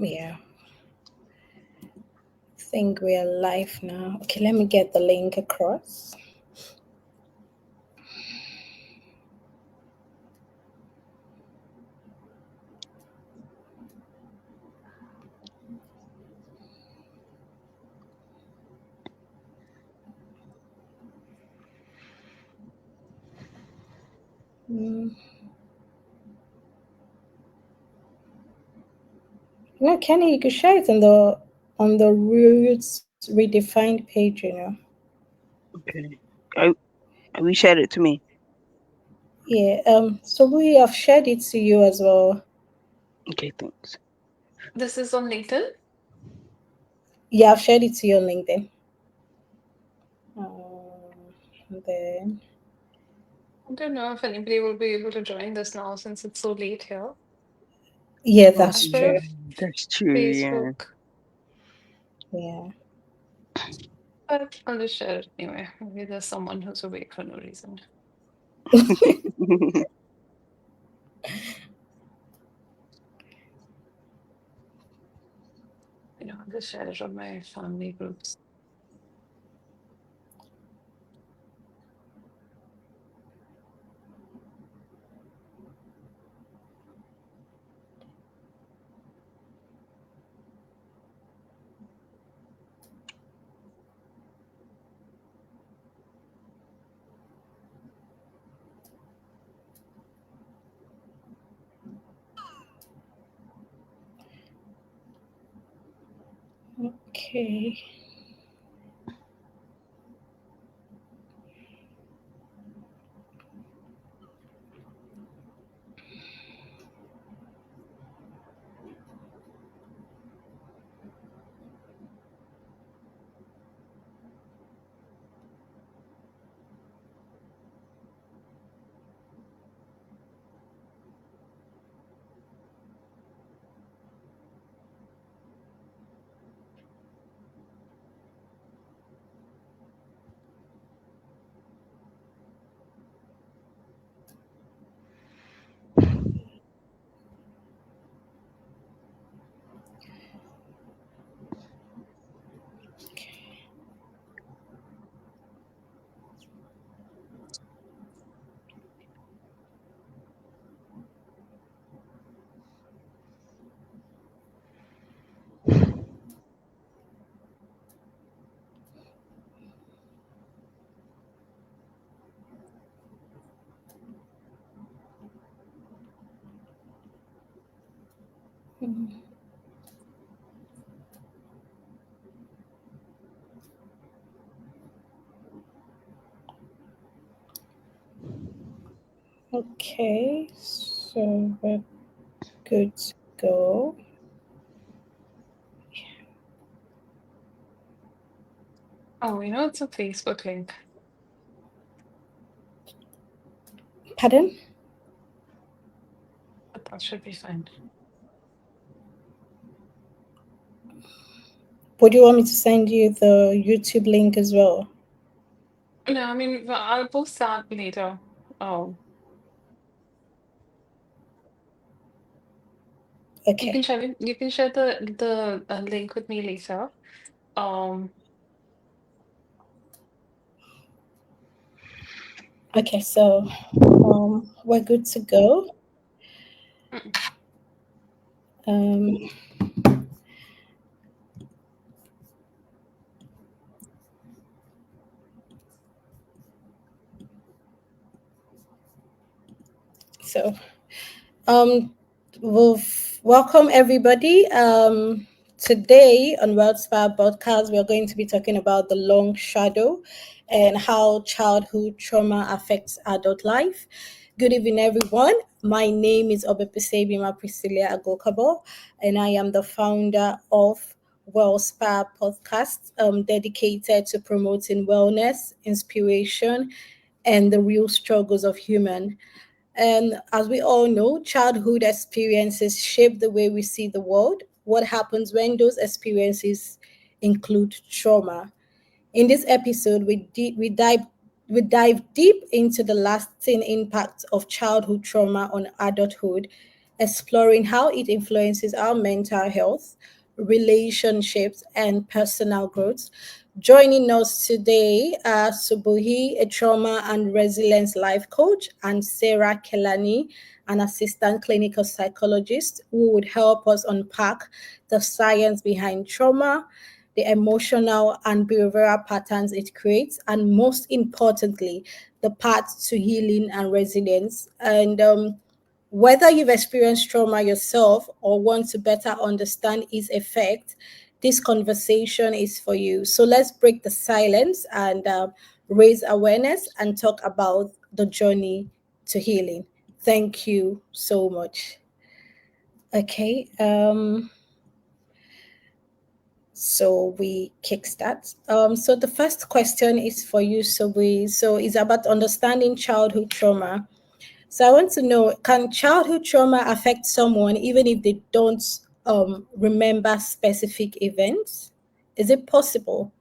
Yeah. I think we are live now. Okay, let me get the link across. Mm. No, Kenny, you could share it on the Roots Redefined page. Okay. I we shared it to me. Yeah. So we have shared it to you as well. Okay, thanks. This is on LinkedIn. Yeah, I've shared it to you on LinkedIn. Then I don't know if anybody will be able to join this now since it's so late here. yeah, Oh, that's As for true. that's true. Yeah. Facebook, Yeah. but I'll just share it anyway. Maybe there's someone who's awake for no reason. I'll just share it on my family groups. Okay. Mm. Okay. So we're good to go. Oh, it's a Facebook link. Pardon? But that should be fine. Would you want me to send you the YouTube link as well? No, I mean, I'll post that later. Oh, you can Okay. share it. You can share the link with me later. Um, Okay. So we're good to go. mm, Um, so um, welcome everybody. Today on WorldSpire podcast, we're going to be talking about the long shadow and how childhood trauma affects adult life. Good evening, everyone. My name is Obepesebima Priscilla Agokabo, and I am the founder of WellSpa podcast, dedicated to promoting wellness, inspiration, and the real struggles of human. And as we all know, childhood experiences shape the way we see the world. What happens when those experiences include trauma? In this episode, we dive deep into the lasting impact of childhood trauma on adulthood exploring how it influences our mental health, relationships, and personal growth. Joining us today are Subuhi, a trauma and resilience life coach, and Sarah Kelani, an assistant clinical psychologist, who would help us unpack the science behind trauma, the emotional and behavioral patterns it creates, and most importantly, the path to healing and resilience. And whether you've experienced trauma yourself or want to better understand its effect, this conversation is for you. So let's break the silence and raise awareness and talk about the journey to healing. Thank you so much. Okay. So we kickstart. So the first question is for you, so it's about understanding childhood trauma. So I want to know, can childhood trauma affect someone even if they don't remember specific events? Is it possible?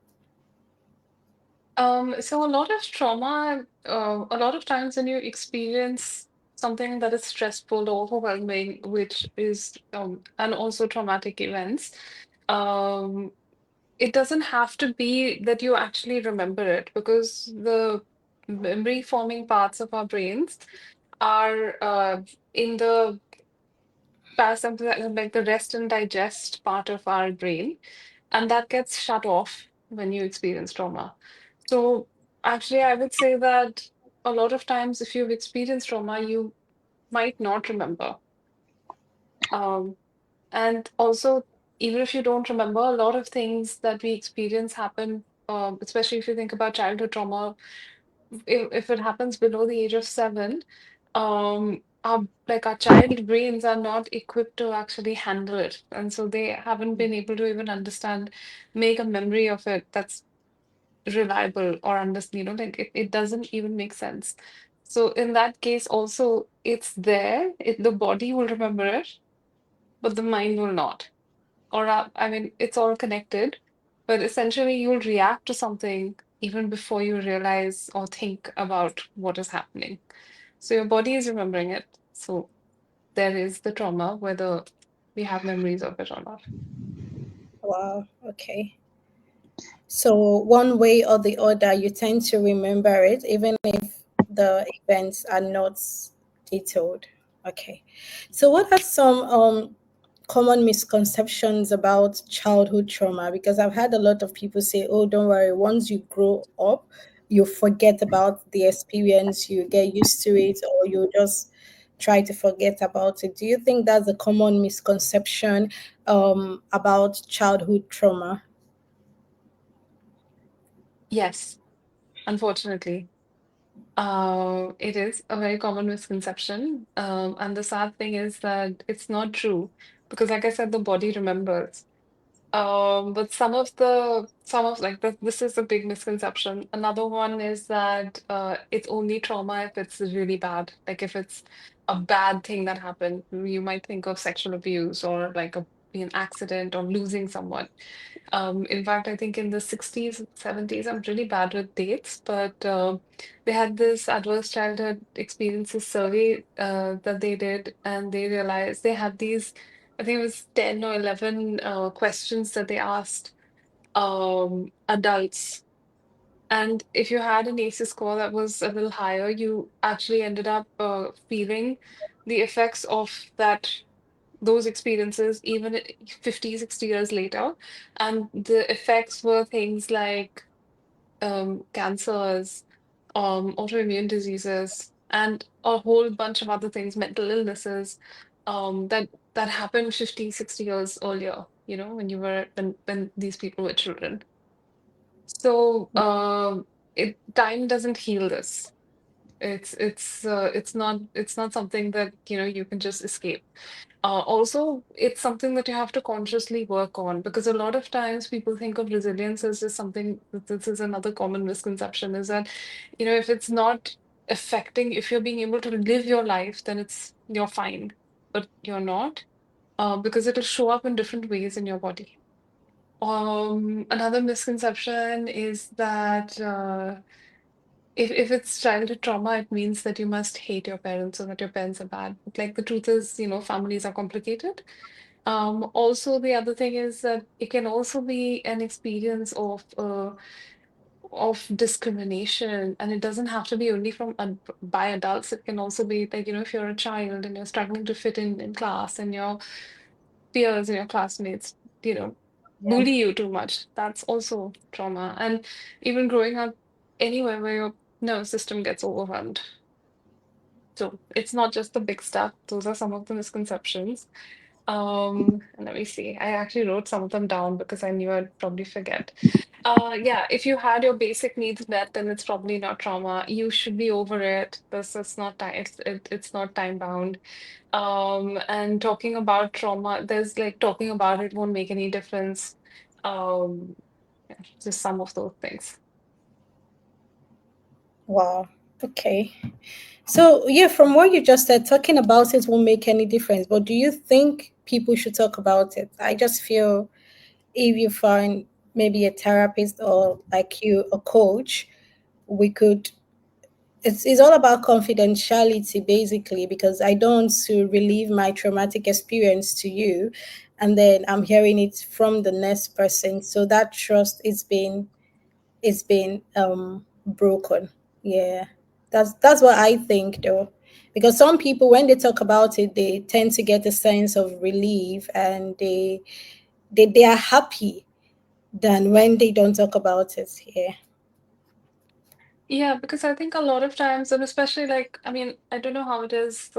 So a lot of trauma, a lot of times when you experience something that is stressful or overwhelming, which is and also traumatic events, um, it doesn't have to be that you actually remember it because the memory forming parts of our brains are in the parasympathetic, like the rest and digest part of our brain, and that gets shut off when you experience trauma. So actually, I would say that a lot of times, if you've experienced trauma, you might not remember. Um, and also, even if you don't remember, a lot of things that we experience happen, especially if you think about childhood trauma, if it happens below the age of 7, our child brains are not equipped to actually handle it, and so they haven't been able to even understand, make a memory of it that's reliable or understand, like it doesn't even make sense. So in that case, also it's there. The body will remember it, but the mind will not. Or I mean, it's all connected, but essentially you'll react to something even before you realize or think about what is happening. So your body is remembering it. So there is the trauma, whether we have memories of it or not. Wow. Okay. So one way or the other, you tend to remember it, even if the events are not detailed. Okay. So what are some common misconceptions about childhood trauma? Because I've had a lot of people say, "Oh, don't worry. Once you grow up, you forget about the experience. You get used to it, or you just try to forget about it." Do you think that's a common misconception about childhood trauma? Yes, unfortunately. It is a very common misconception. And the sad thing is that it's not true because, like I said, the body remembers. But some of like this is a big misconception. Another one is that it's only trauma if it's really bad. Like if it's a bad thing that happened, you might think of sexual abuse or like an accident or losing someone. In fact, I think in the 60s, 70s, I'm really bad with dates, but they had this adverse childhood experiences survey that they did, and they realized they had these, I think it was 10 or 11 questions that they asked adults. And if you had an ACE score that was a little higher, you actually ended up feeling the effects of those experiences even 50, 60 years later. And the effects were things like cancers, autoimmune diseases, and a whole bunch of other things, mental illnesses, that happened 50, 60 years earlier, when these people were children. So time doesn't heal this. It's not something that you can just escape. Also, it's something that you have to consciously work on because a lot of times people think of resilience as just something. This is another common misconception is that, if it's not affecting, if you're being able to live your life, then you're fine, but you're not, because it'll show up in different ways in your body. Another misconception is that if it's childhood trauma, it means that you must hate your parents or that your parents are bad. But like the truth is, families are complicated. Also, the other thing is that it can also be an experience of discrimination, and it doesn't have to be only by adults. It can also be like, if you're a child and you're struggling to fit in class, and your peers and your classmates, you know, Yeah. bully you too much. That's also trauma. And even growing up anywhere where your nervous system gets overwhelmed. So it's not just the big stuff. Those are some of the misconceptions. And let me see. I actually wrote some of them down because I knew I'd probably forget. Yeah, if you had your basic needs met, then it's probably not trauma. You should be over it. This is not time. It's not time bound. And talking about trauma, there's like talking about it won't make any difference. Um, yeah, just some of those things. Wow. Okay. So, yeah, from what you just said, talking about it won't make any difference. But do you think people should talk about it? I just feel if you find maybe a therapist or like you, a coach, we could. It's all about confidentiality, basically, because I don't want to relieve my traumatic experience to you, and then I'm hearing it from the next person. So that trust is being broken. Yeah, that's what I think, though, because some people, when they talk about it, they tend to get a sense of relief, and they are happy than when they don't talk about it. Yeah. Yeah, because I think a lot of times, and especially like, I mean, I don't know how it is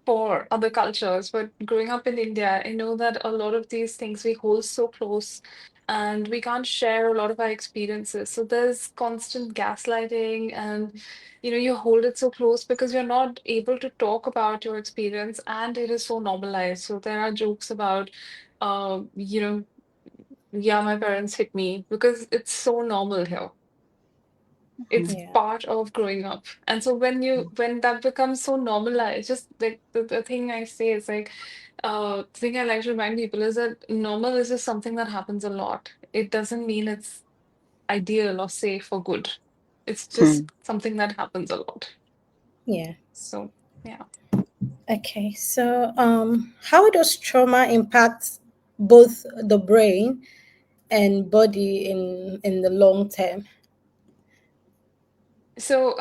for other cultures, but growing up in India, I know that a lot of these things we hold so close and we can't share a lot of our experiences. So there's constant gaslighting, and you hold it so close because you're not able to talk about your experience, and it is so normalized. So there are jokes about, uh, you know, yeah, my parents hit me because it's so normal here. It's Mhm. Yeah. part of growing up. And so when that becomes so normalized, just like the thing I say is like, the thing I like to remind people is that normal is just something that happens a lot. It doesn't mean it's ideal or safe or good. It's Hmm. just something that happens a lot. Yeah. So yeah. Okay. So, how does trauma impact both the brain and body in the long term? So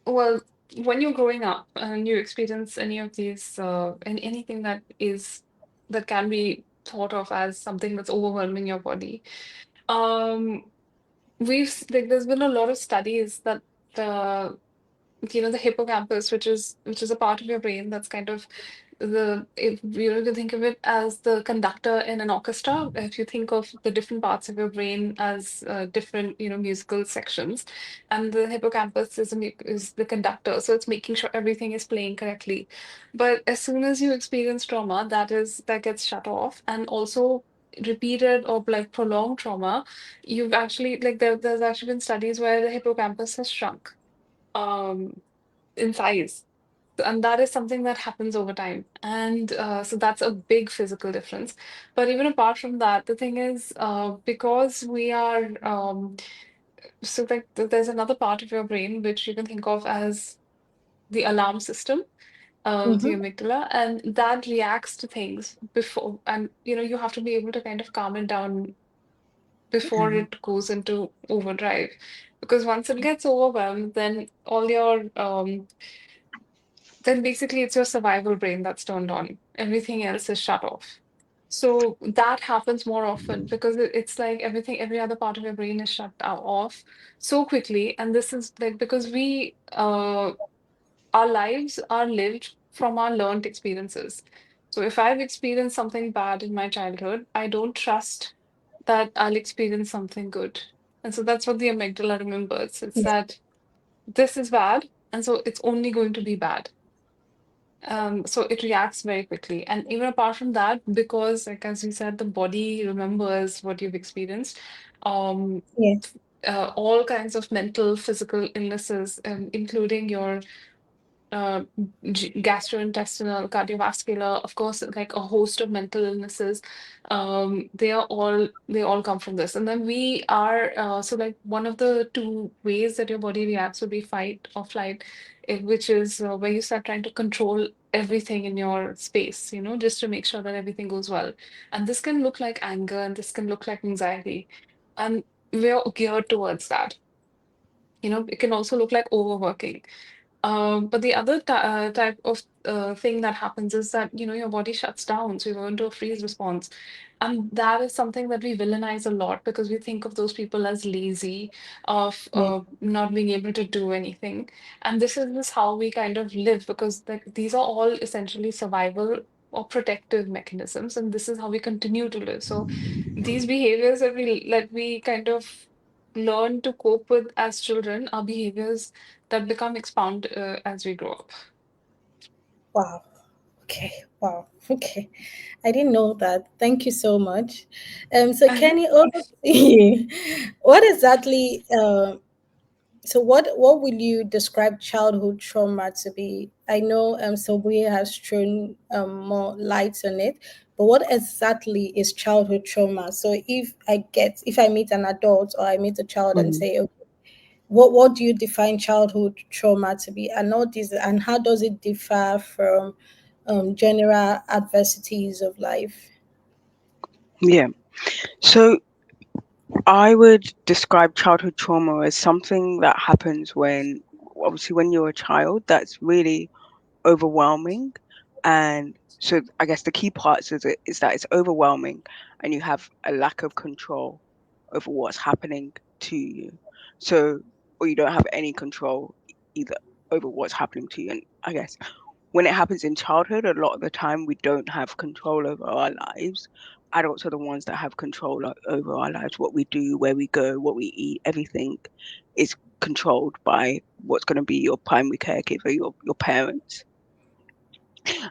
well, when you're growing up and you experience any of these and anything that can be thought of as something that's overwhelming your body, um like there's been a lot of studies that the the hippocampus, which is a part of your brain that's kind of if you to think of it as the conductor in an orchestra. If you think of the different parts of your brain as different musical sections, and the hippocampus is the conductor, so it's making sure everything is playing correctly. But as soon as you experience trauma, that gets shut off. And also repeated or like prolonged trauma, you've actually like there's actually been studies where the hippocampus has shrunk um in size. And that is something that happens over time. And so that's a big physical difference. But even apart from that, the thing is, because we are, so like there's another part of your brain which you can think of as the alarm system, the Mm-hmm. amygdala, and that reacts to things before, and you have to be able to kind of calm it down before it goes into overdrive. Because once it gets overwhelmed, then basically it's your survival brain that's turned on. Everything else is shut off. So that happens more often because it's like every other part of your brain is off so quickly. And this is like because our lives are lived from our learned experiences. So if I've experienced something bad in my childhood, I don't trust that I'll experience something good. And so that's what the amygdala remembers. It's Yeah. that this is bad, and so it's only going to be bad. So it reacts very quickly. And even apart from that, because like as you said, the body remembers what you've experienced. Um, Yeah. all kinds of mental, physical illnesses, including your gastrointestinal, cardiovascular, of course, like a host of mental illnesses. They all come from this. And then we are so like one of the two ways that your body reacts would be fight or flight, which is where you start trying to control everything in your space, just to make sure that everything goes well. And this can look like anger, and this can look like anxiety. And we're geared towards that. It can also look like overworking. But the other type of thing that happens is that, your body shuts down. So you go into a freeze response. And that is something that we villainize a lot because we think of those people as lazy, of Mm. not being able to do anything. And this is just how we kind of live because these are all essentially survival or protective mechanisms. And this is how we continue to live. So these behaviors that we kind of learn to cope with as children are behaviors that become expound as we grow up. Wow. Okay. Wow. Okay. I didn't know that. Thank you so much. So Kenny, over to you. What exactly? So what will you describe childhood trauma to be? I know Sobuye has thrown more light on it, but what exactly is childhood trauma? So if I meet an adult or I meet a child and Mhm. say, okay, what do you define childhood trauma to be, and all these, and how does it differ from general adversities of life? Yeah. So I would describe childhood trauma as something that happens when, obviously, when you're a child, that's really overwhelming. And so I guess the key parts is that it's overwhelming and you have a lack of control over what's happening to you. So, or you don't have any control either over what's happening to you. And I guess when it happens in childhood, a lot of the time we don't have control over our lives. Adults are the ones that have control over our lives, what we do, where we go, what we eat, everything is controlled by what's going to be your primary caregiver, your parents.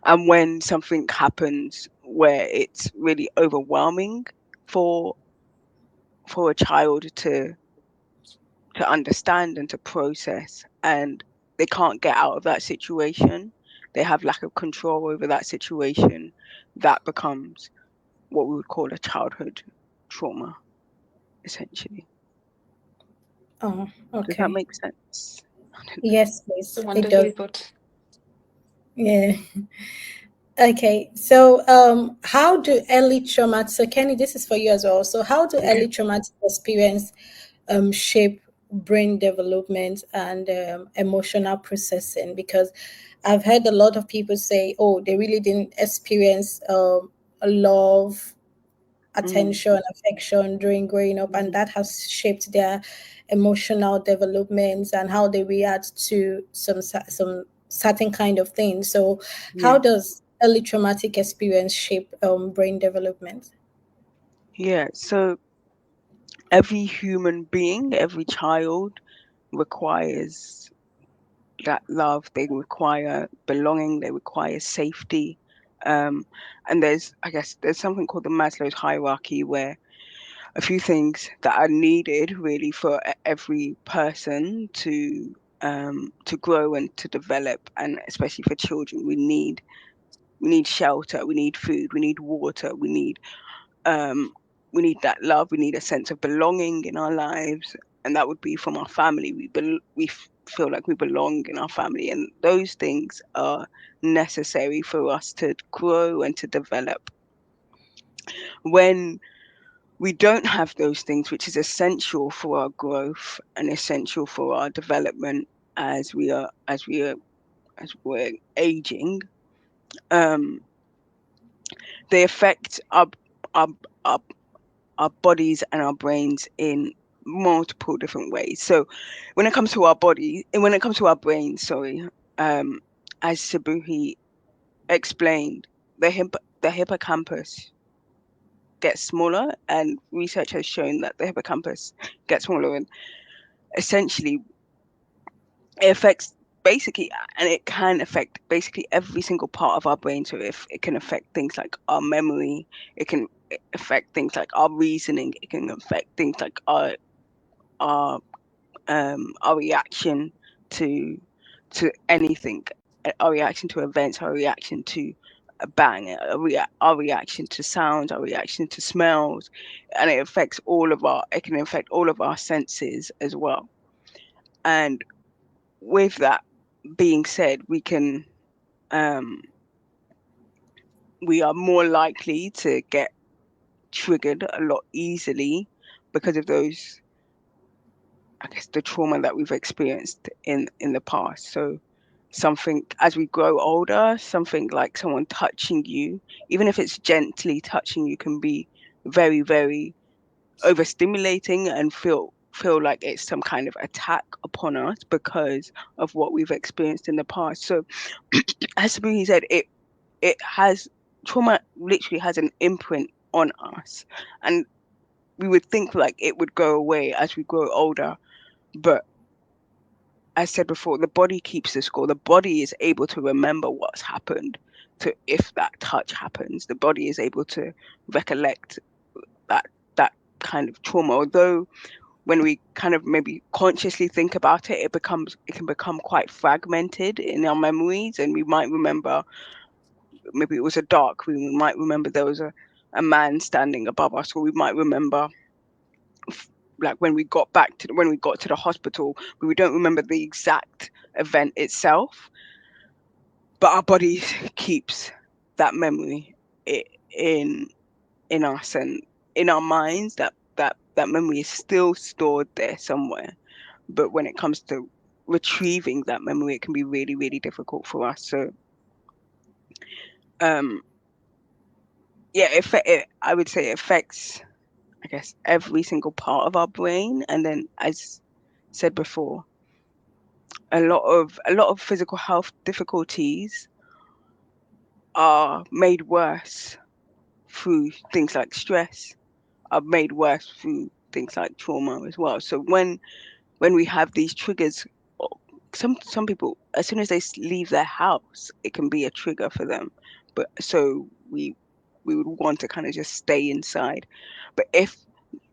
And when something happens where it's really overwhelming for for a child to understand and to process, and they can't get out of that situation, they have lack of control over that situation, that becomes what we would call a childhood trauma, essentially. Oh, Does that okay. make sense? I don't know. Yes, please. It Wonderfully does. put. Yeah. Okay, so how do early traumatic? So Kenny, this is for you as well. So how do Okay. early traumatic experience shape brain development and emotional processing? Because I've heard a lot of people say, oh, they really didn't experience love, Mm, attention, affection during growing up, and mm, that has shaped their emotional developments and how they react to some certain kind of things. So, yeah. how does early traumatic experience shape brain development? Yeah. So every human being, every child requires that love, they require belonging, they require safety. Um, and I guess, there's something called the Maslow's hierarchy where a few things that are needed really for every person to grow and to develop, and especially for children, we need shelter, we need food, we need water, um, we need that love. We need a sense of belonging in our lives, and that would be from our family. Feel like we belong in our family, and those things are necessary for us to grow and to develop. When we don't have those things, which is essential for our growth and essential for our development as we're aging, um, they affect our our our bodies and our brains in multiple different ways. So when it comes to our body, and when it comes to our brains, sorry, um, as Sabuhi explained, the the hippocampus gets smaller, and research has shown that the hippocampus gets smaller, and essentially it affects basically, and it can affect basically every single part of our brain. So if it can affect things like our memory, it can affect things like our reasoning, it can affect things like our reaction to to anything. our reaction to events, our reaction to a bang, our reaction to sounds, our reaction to smells, and it can affect all of our senses as well. And with that being said, um, we are more likely to get triggered a lot easily because of those, I guess, the trauma that we've experienced in the past. So something as we grow older, something like someone touching you, even if it's gently touching you, can be very, very overstimulating and feel like it's some kind of attack upon us because of what we've experienced in the past. So as Subuhi said, it has trauma literally has an imprint on us. And we would think like it would go away as we grow older, but as said before, the body keeps the score. The body is able to remember what's happened. To if that touch happens, the body is able to recollect that that kind of trauma. Although when we kind of maybe consciously think about it, it can become quite fragmented in our memories, and we might remember maybe it was a dark room. We might remember there was a man standing above us, or we might remember like when we got to the hospital, but we don't remember the exact event itself, but our body keeps that memory in us and in our minds. That memory is still stored there somewhere, but when it comes to retrieving that memory, it can be really, really difficult for us. So um yeah, I would say it affects, I guess, every single part of our brain. And then, as said before, a lot of physical health difficulties are made worse through things like stress, are made worse through things like trauma as well. So when we have these triggers, some people, as soon as they leave their house, it can be a trigger for them. But so we would want to kind of just stay inside. But if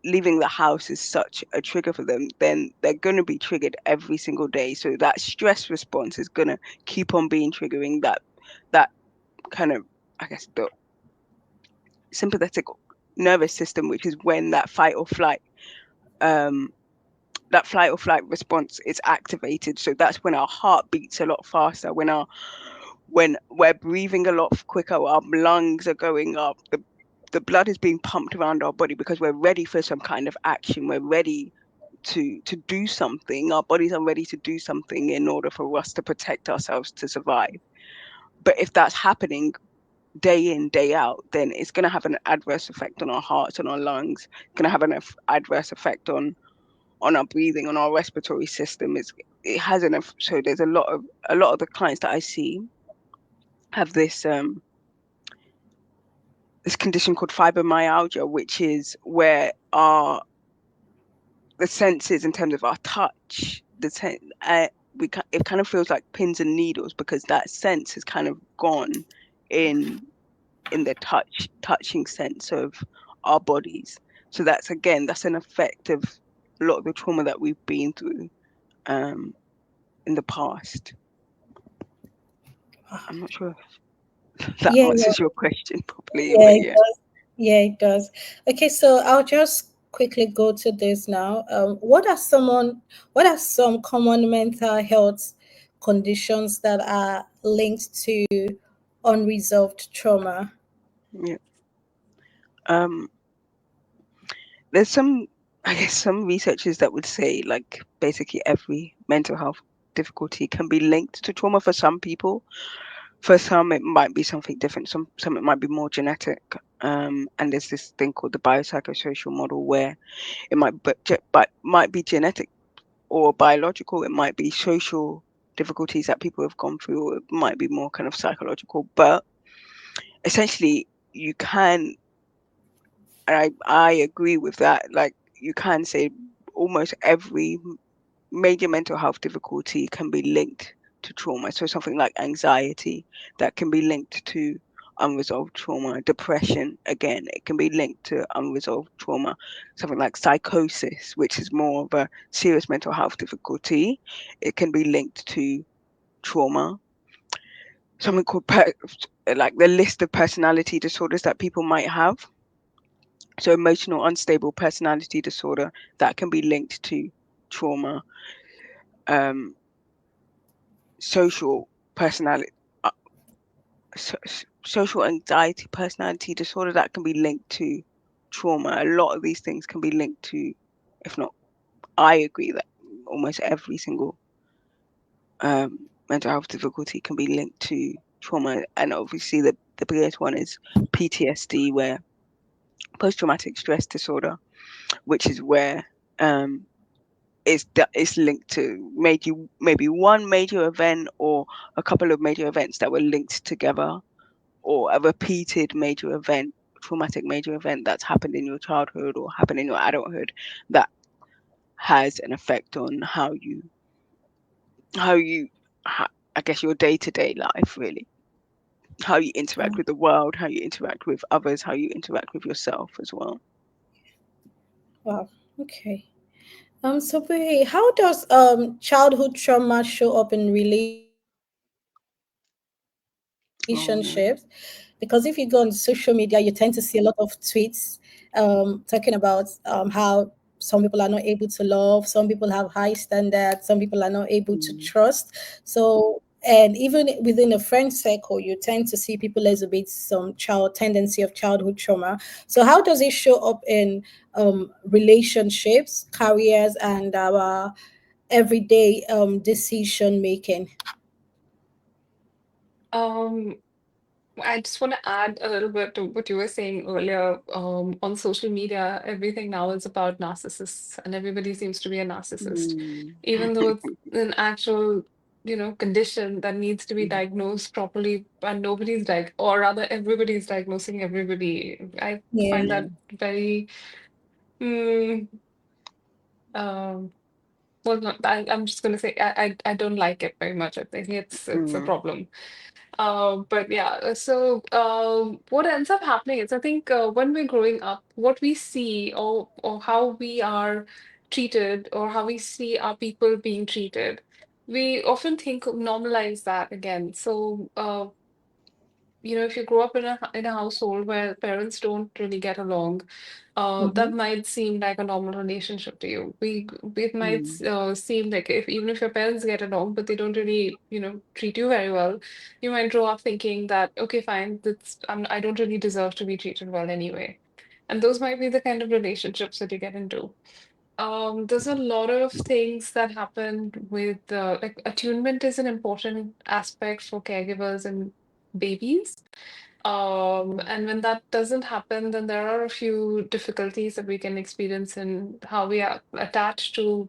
leaving the house is such a trigger for them, then they're going to be triggered every single day. So that stress response is going to keep on being triggering that kind of, I guess, the sympathetic nervous system, which is when um, that flight or flight response is activated. So that's when our heart beats a lot faster, when we're breathing a lot quicker, our lungs are going up, the blood is being pumped around our body because we're ready for some kind of action. We're ready to do something. Our bodies are ready to do something in order for us to protect ourselves to survive. But if that's happening day in, day out, then it's going to have an adverse effect on our hearts and our lungs. It's going to have an adverse effect on our breathing, on our respiratory system. It has an so there's a lot of the clients that I see have this condition called fibromyalgia, which is where our the senses in terms of our touch, it kind of feels like pins and needles because that sense has kind of gone in the touching sense of our bodies. So that's an effect of a lot of the trauma that we've been through um, in the past. I'm not sure if that Yeah, answers your question properly, yeah, but it yeah. does. Yeah, it does. Okay, so I'll just quickly go to this now. What are some common mental health conditions that are linked to unresolved trauma? Yeah. Um, there's some, I guess, some researchers that would say like basically every mental health difficulty can be linked to trauma for some people. For some, it might be something different. Some it might be more genetic. And there's this thing called the biopsychosocial model where it might be genetic or biological. It might be social difficulties that people have gone through, or it might be more kind of psychological. But essentially, you can, and I agree with that. Like you can say almost every major mental health difficulty can be linked to trauma. So something like anxiety that can be linked to unresolved trauma, depression, again, it can be linked to unresolved trauma. Something like psychosis, which is more of a serious mental health difficulty, it can be linked to trauma. something called like the list of personality disorders that people might have. So emotional unstable personality disorder that can be linked to trauma, um, social personality, uh, social anxiety personality disorder that can be linked to trauma. A lot of these things can be linked to, if not, I agree that almost every single mental health difficulty can be linked to trauma, and obviously the biggest one is PTSD, where post traumatic stress disorder, which is where it's linked to maybe one major event or a couple of major events that were linked together, or a repeated major event, traumatic major event that's happened in your childhood or happened in your adulthood that has an effect on how you I guess your day-to-day life, really, how you interact Oh, with the world, how you interact with others, how you interact with yourself as well. wow. Okay. So Buhi, how does childhood trauma show up in relationships? Because if you go on social Oh, media, you tend to see a lot of tweets talking about how some people are not able to love, some people have high standards, some people are not able to mm, trust. So, and even within a friend circle, you tend to see people exhibit some child tendency of childhood trauma. So, how does it show up in relationships, careers, and our everyday decision making? Um, I just want to add a little bit to what you were saying earlier. On social media, everything now is about narcissists, and everybody seems to be a narcissist, mm, even though it's an actual, condition that needs to be diagnosed properly, and or rather, everybody's diagnosing everybody. I find Yeah, that very, mm, um, well, not, I'm just going to say I don't like it very much. I think it's a mm, problem. But yeah, so what ends up happening is I think when we're growing up, what we see or how we are treated or how we see our people being treated, we often think normalize that again. So if you grow up in a household where parents don't really get along, mm-hmm. that might seem like a normal relationship to you. It might mm, seem like even if your parents get along, but they don't really, treat you very well, you might grow up thinking that, okay, fine, I don't really deserve to be treated well anyway. And those might be the kind of relationships that you get into. There's a lot of things that happen with like attunement is an important aspect for caregivers and babies. And when that doesn't happen, then there are a few difficulties that we can experience in how we are attached to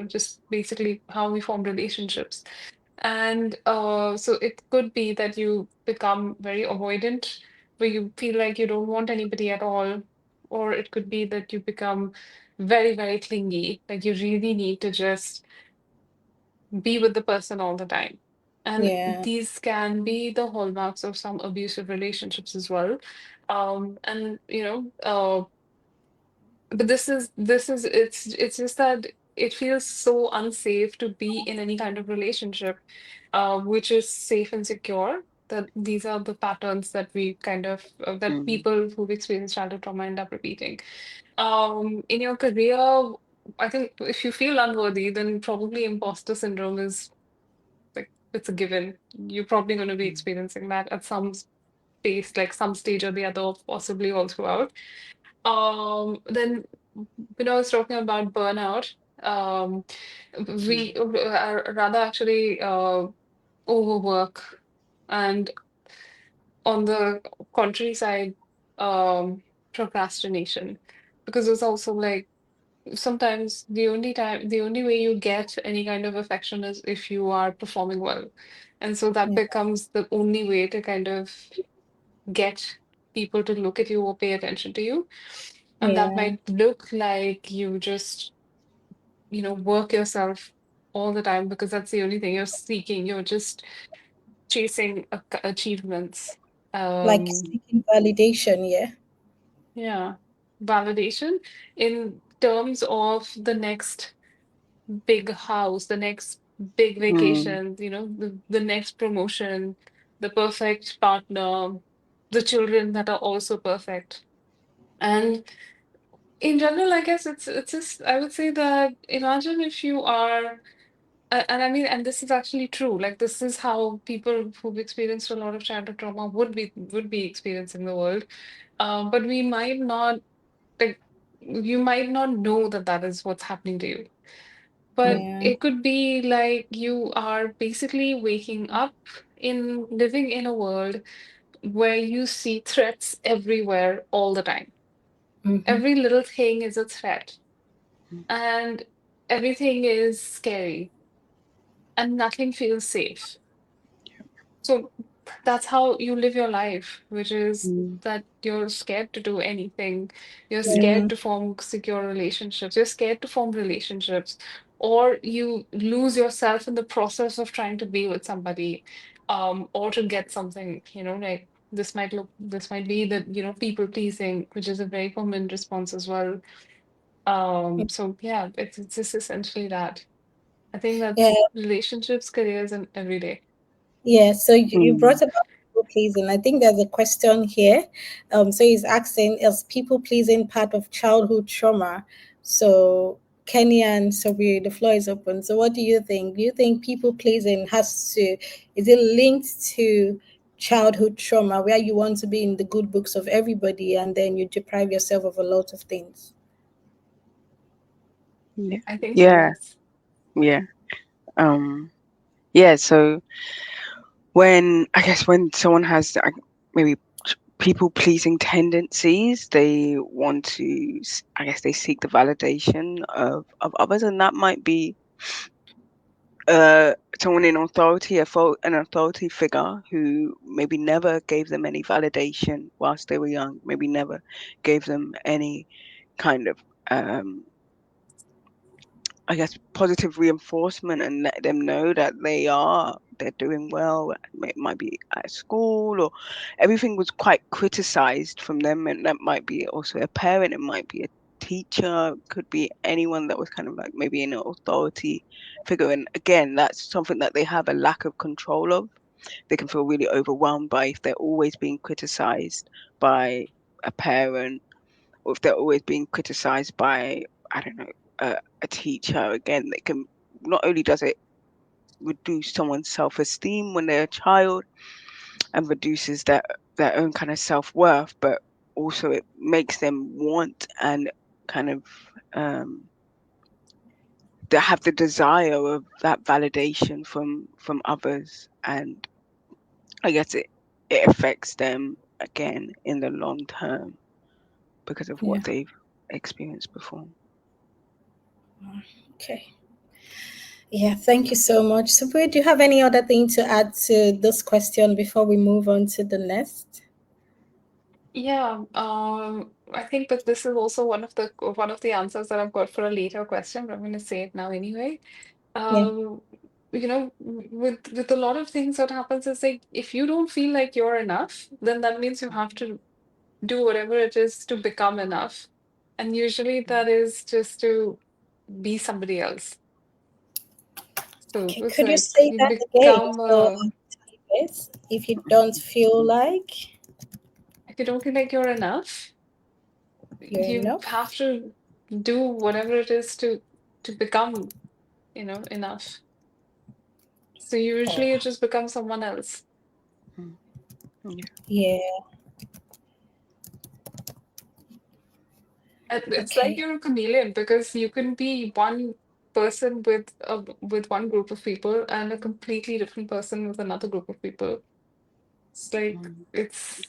just basically how we form relationships. And so it could be that you become very avoidant, where you feel like you don't want anybody at all. Or it could be that you become very, very clingy, like you really need to just be with the person all the time. And Yeah, these can be the hallmarks of some abusive relationships as well. And but this is it's just that it feels so unsafe to be in any kind of relationship, which is safe and secure. That these are the patterns that we kind of that mm, people who've experienced childhood trauma end up repeating. In your career, I think if you feel unworthy, then probably imposter syndrome is like it's a given. You're probably going to be mm, experiencing that at some space, like some stage or the other, possibly all throughout. Then when I was talking about burnout, um, we rather actually overwork, and on the contrary side, um, procrastination, because it's also like sometimes the only way you get any kind of affection is if you are performing well. And so that yeah, becomes the only way to kind of get people to look at you or pay attention to you. And that yeah. might look like you just, work yourself all the time because that's the only thing you're seeking. You're just chasing achievements. Like Um, seeking validation. Yeah, yeah, validation in terms of the next big house, the next big mm, vacation, the next promotion. the perfect partner, the children that are also perfect. And in general, I guess it's just I would say that imagine if you are and I mean, and this is actually true. Like this is how people who've experienced a lot of childhood trauma would be experiencing the world. But we might not like you might not know that that is what's happening to you. But Yeah. it could be like you are basically waking up in living in a world where you see threats everywhere all the time. Mm-hmm. Every little thing is a threat, and everything is scary, and nothing feels safe. So that's how you live your life, which is Mm. that you're scared to do anything. You're Yeah. scared to form secure relationships. You're scared to form relationships, or you lose yourself in the process of trying to be with somebody, or to get something, like this might be the, people pleasing, which is a very common response as well. So yeah, it's just essentially that. I think Yeah. that's relationships, careers, and every day. Yeah, so you brought Mm. about people pleasing. I think there's a question here. So he's asking, is people pleasing part of childhood trauma? So Kenny and Sobri, the floor is open. So what do you think? Do you think people pleasing is it linked to childhood trauma where you want to be in the good books of everybody and then you deprive yourself of a lot of things? Yeah. I think so, Yeah. yes. Yeah. Um, yeah. So when I guess when someone has maybe people pleasing tendencies, they want to, I guess they seek the validation of others, and that might be someone in authority, an authority figure who maybe never gave them any validation whilst they were young, maybe never gave them any kind of um, I guess positive reinforcement and let them know that they're doing well. It might be at school or everything was quite criticized from them, and that might be also a parent, it might be a teacher, it could be anyone that was kind of like maybe an authority figure. And again, that's something that they have a lack of control of. They can feel really overwhelmed by if they're always being criticized by a parent, or if they're always being criticized by, I don't know, a teacher. Again, they can, not only does it reduce someone's self-esteem when they're a child and reduces their own kind of self-worth, but also it makes them want and kind of um they have the desire of that validation from others, and I guess it affects them again in the long term because of Yeah. what they've experienced before. Okay. Yeah, thank you so much. Subri, do you have any other thing to add to this question before we move on to the next? Yeah, I think that this is also one of the answers that I've got for a later question, but I'm going to say it now anyway. Yeah. Um, with a lot of things, what happens is like if you don't feel like you're enough, then that means you have to do whatever it is to become enough, and usually that is just to be somebody else. So Okay, it's could you like say you that again? become So, a yes, if you don't feel like if you don't feel like you're enough, you're you enough, have to do whatever it is to become, enough. So usually you oh, just become someone else. Mm. Yeah. yeah, And it's like okay, you're a chameleon because you can be one person with one group of people and a completely different person with another group of people. It's like Mm. it's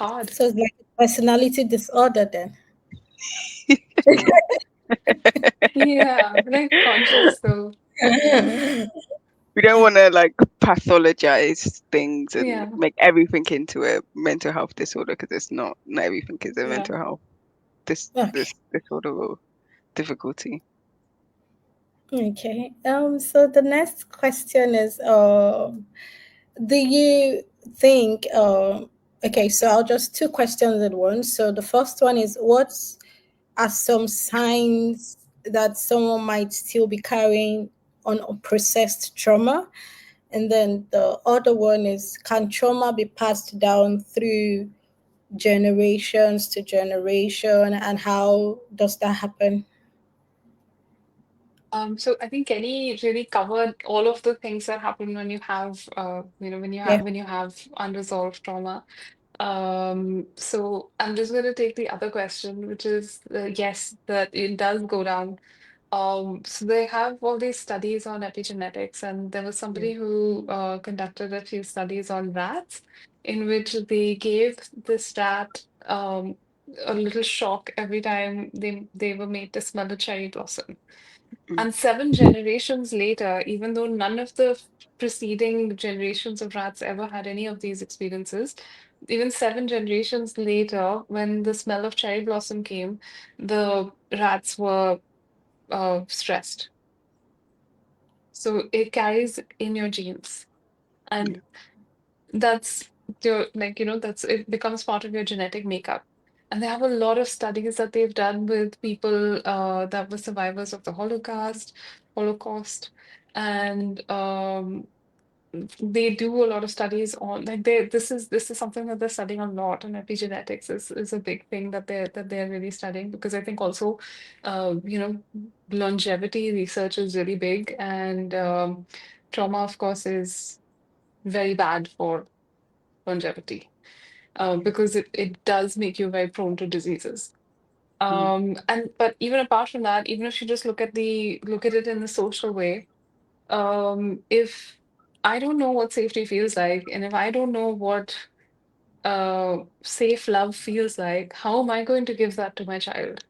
hard. so it's like a personality disorder then. Yeah, like conscious though. We don't want to like pathologize things and Yeah, make everything into a mental health disorder, because it's not. Not everything is a yeah. mental health this Okay, disorder or difficulty. okay. So the next question is, do you think, okay, so I'll just two questions at once. So the first one is, what are some signs that someone might still be carrying on unprocessed trauma? And then the other one is, can trauma be passed down through generations to generation, and how does that happen? So I think Kenny really covered all of the things that happen when you have, Yeah. when you have unresolved trauma. So I'm just going to take the other question, which is yes, that it does go down. So they have all these studies on epigenetics, and there was Yeah. somebody who conducted a few studies on rats, in which they gave this rat a little shock every time they were made to smell a cherry blossom. Mm. And 7 generations later, even though none of the preceding generations of rats ever had any of these experiences, even 7 generations later, when the smell of cherry blossom came, the rats were stressed. So it carries in your genes. Yeah. And that's your, like, that's it becomes part of your genetic makeup. And they have a lot of studies that they've done with people that were survivors of the Holocaust, and they do a lot of studies on, like, this is something that they're studying a lot, and epigenetics is a big thing that they're really studying, because I think also longevity research is really big, and trauma, of course, is very bad for longevity, because it does make you very prone to diseases. Mm. And but even apart from that, even if you just look at it in the social way, if I don't know what safety feels like, and if I don't know what safe love feels like, how am I going to give that to my child?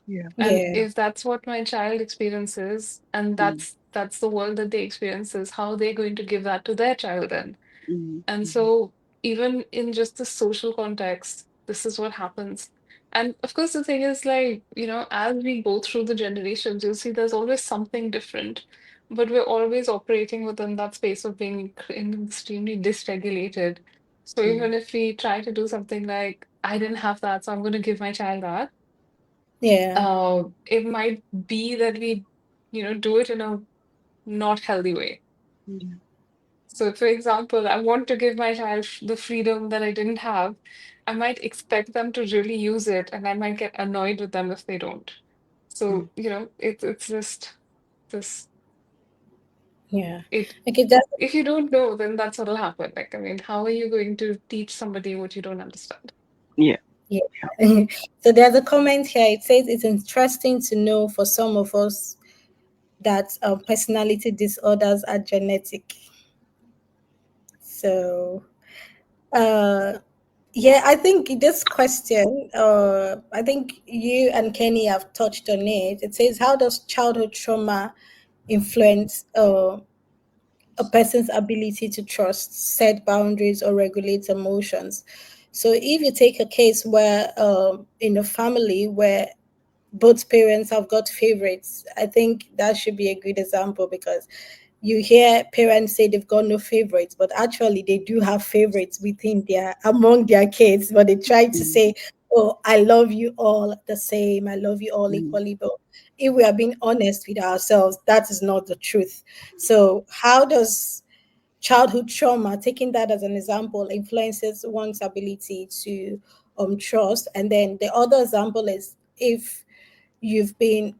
Yeah. And Yeah. if that's what my child experiences, and Mm. that's the world that they experience, is how they're going to give that to their child then. Mm. And Mm. so, even in just the social context, this is what happens. And of course, the thing is, like, as we go through the generations, you'll see there's always something different, but we're always operating within that space of being extremely dysregulated. So, Mm. even if we try to do something like, I didn't have that, so I'm going to give my child that, Yeah. it might be that we, do it in a not healthy way. Yeah. So, for example, I want to give my child the freedom that I didn't have. I might expect them to really use it, and I might get annoyed with them if they don't. Mm. So, it's just this. Yeah. It Okay, that If you don't know, then that's what'll happen. Like, I mean, how are you going to teach somebody what you don't understand? Yeah. yeah. So there's a comment here. It says it's interesting to know for some of us that personality disorders are genetic. So uh yeah, I think this question, I think you and Kenny have touched on it. It says, how does childhood trauma influence a person's ability to trust, set boundaries, or regulate emotions? So, if you take a case where, in a family where both parents have got favorites, I think that should be a good example, because you hear parents say they've got no favorites, but actually they do have favorites within their among their kids, but they try to Mm. say, oh, I love you all the same, I love you all Mm. equally. But if we are being honest with ourselves, that is not the truth. So how does childhood trauma, taking that as an example, influences one's ability to trust? And then the other example is, you've been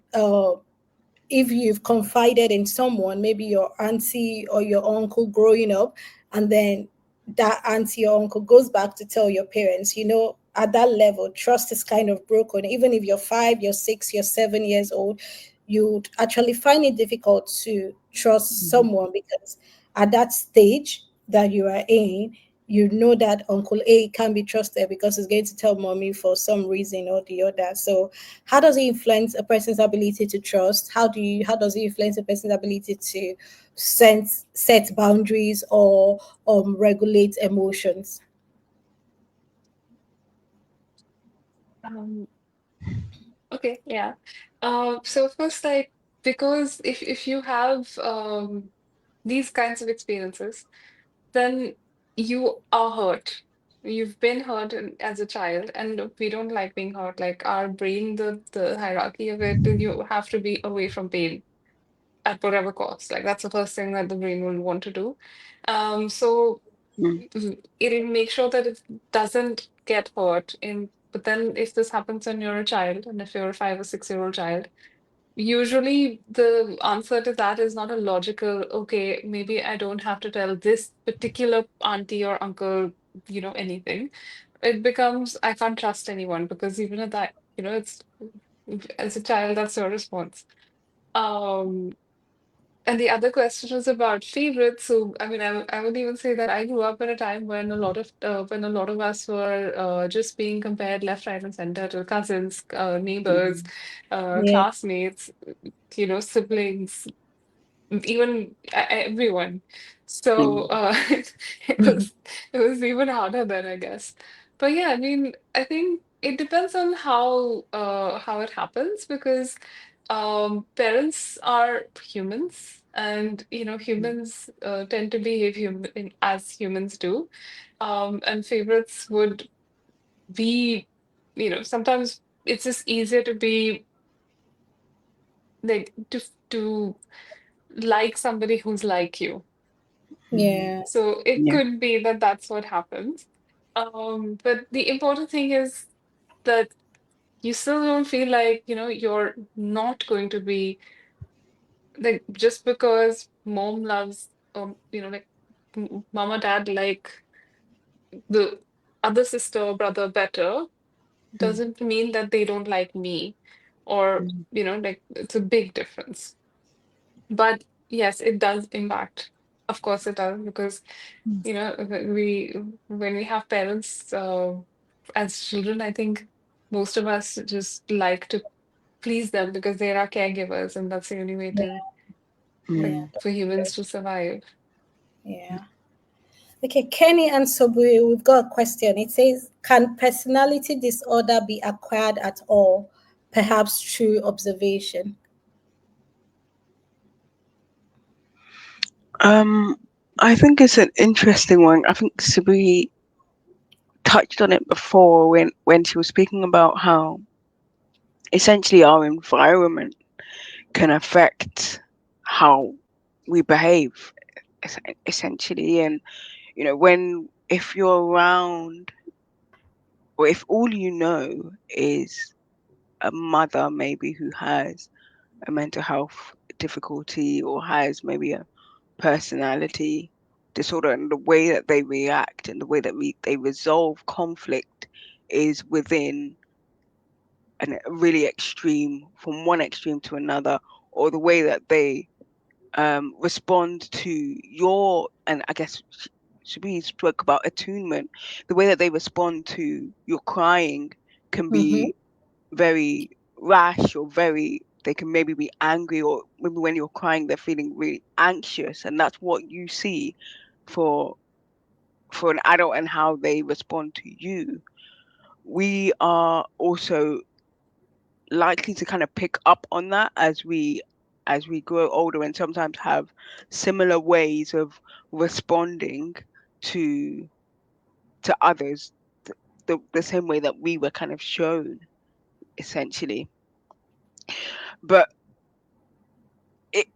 if you've confided in someone, maybe your auntie or your uncle growing up, and then that auntie or uncle goes back to tell your parents, at that level, trust is kind of broken. Even if you're 5, you're 6, you're 7 years old, you'd actually find it difficult to trust Mm. someone, because at that stage that you are in, you know that Uncle A can be trusted because he's going to tell mommy for some reason or the other. So how does it influence a person's ability to trust? How does it influence a person's ability to set boundaries or regulate emotions? Um, okay, yeah. So of course, like, because if you have these kinds of experiences, then you are hurt. You've been hurt as a child, and we don't like being hurt. Like, our brain, the hierarchy of it, you have to be away from pain. at whatever cost. Like that's the first thing that the brain will want to do. So mm, it'll make sure that it doesn't get hurt. But then if this happens when you're a child, and if you're a 5 or 6 year old child, usually the answer to that is not a logical, okay, maybe I don't have to tell this particular auntie or uncle, anything. It becomes, I can't trust anyone because even at that, it's as a child, that's your response. Um, and the other question was about favorites. So, I mean, I would even say that I grew up in a time when a lot of us were just being compared left, right, and center to cousins, neighbors, mm, Yeah. classmates, siblings, even everyone. So mm, it was even harder then, I guess. But yeah, I mean, I think it depends on how it happens because parents are humans, and humans tend to behave as humans do. And favorites would be, sometimes it's just easier to be like to like somebody who's like you. mm, Yeah. So it yeah. could be that that's what happens. But the important thing is that you still don't feel like, you're not going to be like just because mom loves, like mom or dad like the other sister or brother better, Mm, doesn't mean that they don't like me, or, mm, like it's a big difference. But yes, it does impact. Of course it does, because we when we have parents as children, I think most of us just like to please them because they're our caregivers, and that's the only way Yeah. to like Yeah. mm. for humans to survive. Yeah. Okay, Kenny and Sobui, we've got a question. It says, can personality disorder be acquired at all? Perhaps through observation. Um, I think it's an interesting one. I think Subuhi touched on it before when she was speaking about how essentially our environment can affect how we behave essentially. And when if you're around, or if all you know is a mother maybe who has a mental health difficulty, or has maybe a personality disorder, and the way that they react and the way that they resolve conflict is within a really extreme, from one extreme to another, or the way that they respond to your, and I guess should we spoke about attunement, the way that they respond to your crying can Mm-hmm. be very rash, or very, they can maybe be angry, or maybe when you're crying they're feeling really anxious, and that's what you see for an adult and how they respond to you. We are also likely to kind of pick up on that as we grow older, and sometimes have similar ways of responding to others, the same way that we were kind of shown essentially. But it,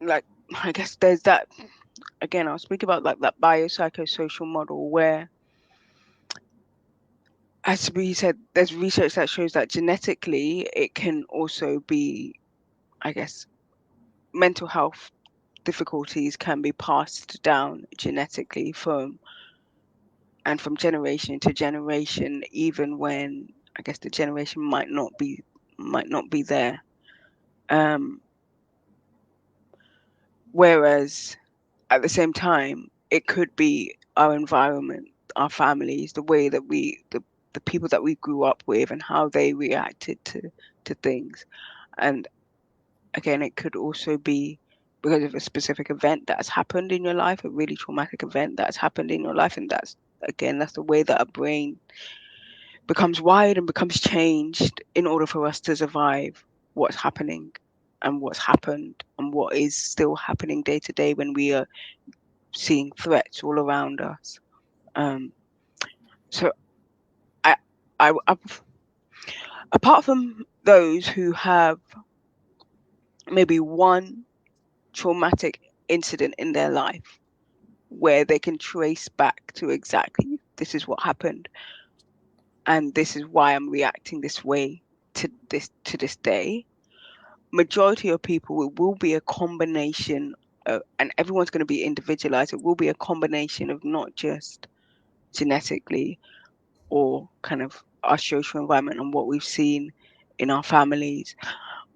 like, I guess there's that, again I'll speak about like that biopsychosocial model where, as we said, there's research that shows that genetically it can also be, I guess, mental health difficulties can be passed down genetically from generation to generation, even when I guess the generation might not be there. Um, Whereas at the same time, it could be our environment, our families, the way that the people that we grew up with, and how they reacted to things. And again, it could also be because of a specific event that has happened in your life, a really traumatic event that has happened in your life, and that's the way that our brain becomes wired and becomes changed in order for us to survive what's happening, and what's happened, and what is still happening day to day when we are seeing threats all around us. Um, so I, I, apart from those who have maybe one traumatic incident in their life where they can trace back to exactly this is what happened and this is why I'm reacting this way to this day. Majority of people, it will be a combination of, and everyone's going to be individualized. It will be a combination of not just genetically or kind of our social environment and what we've seen in our families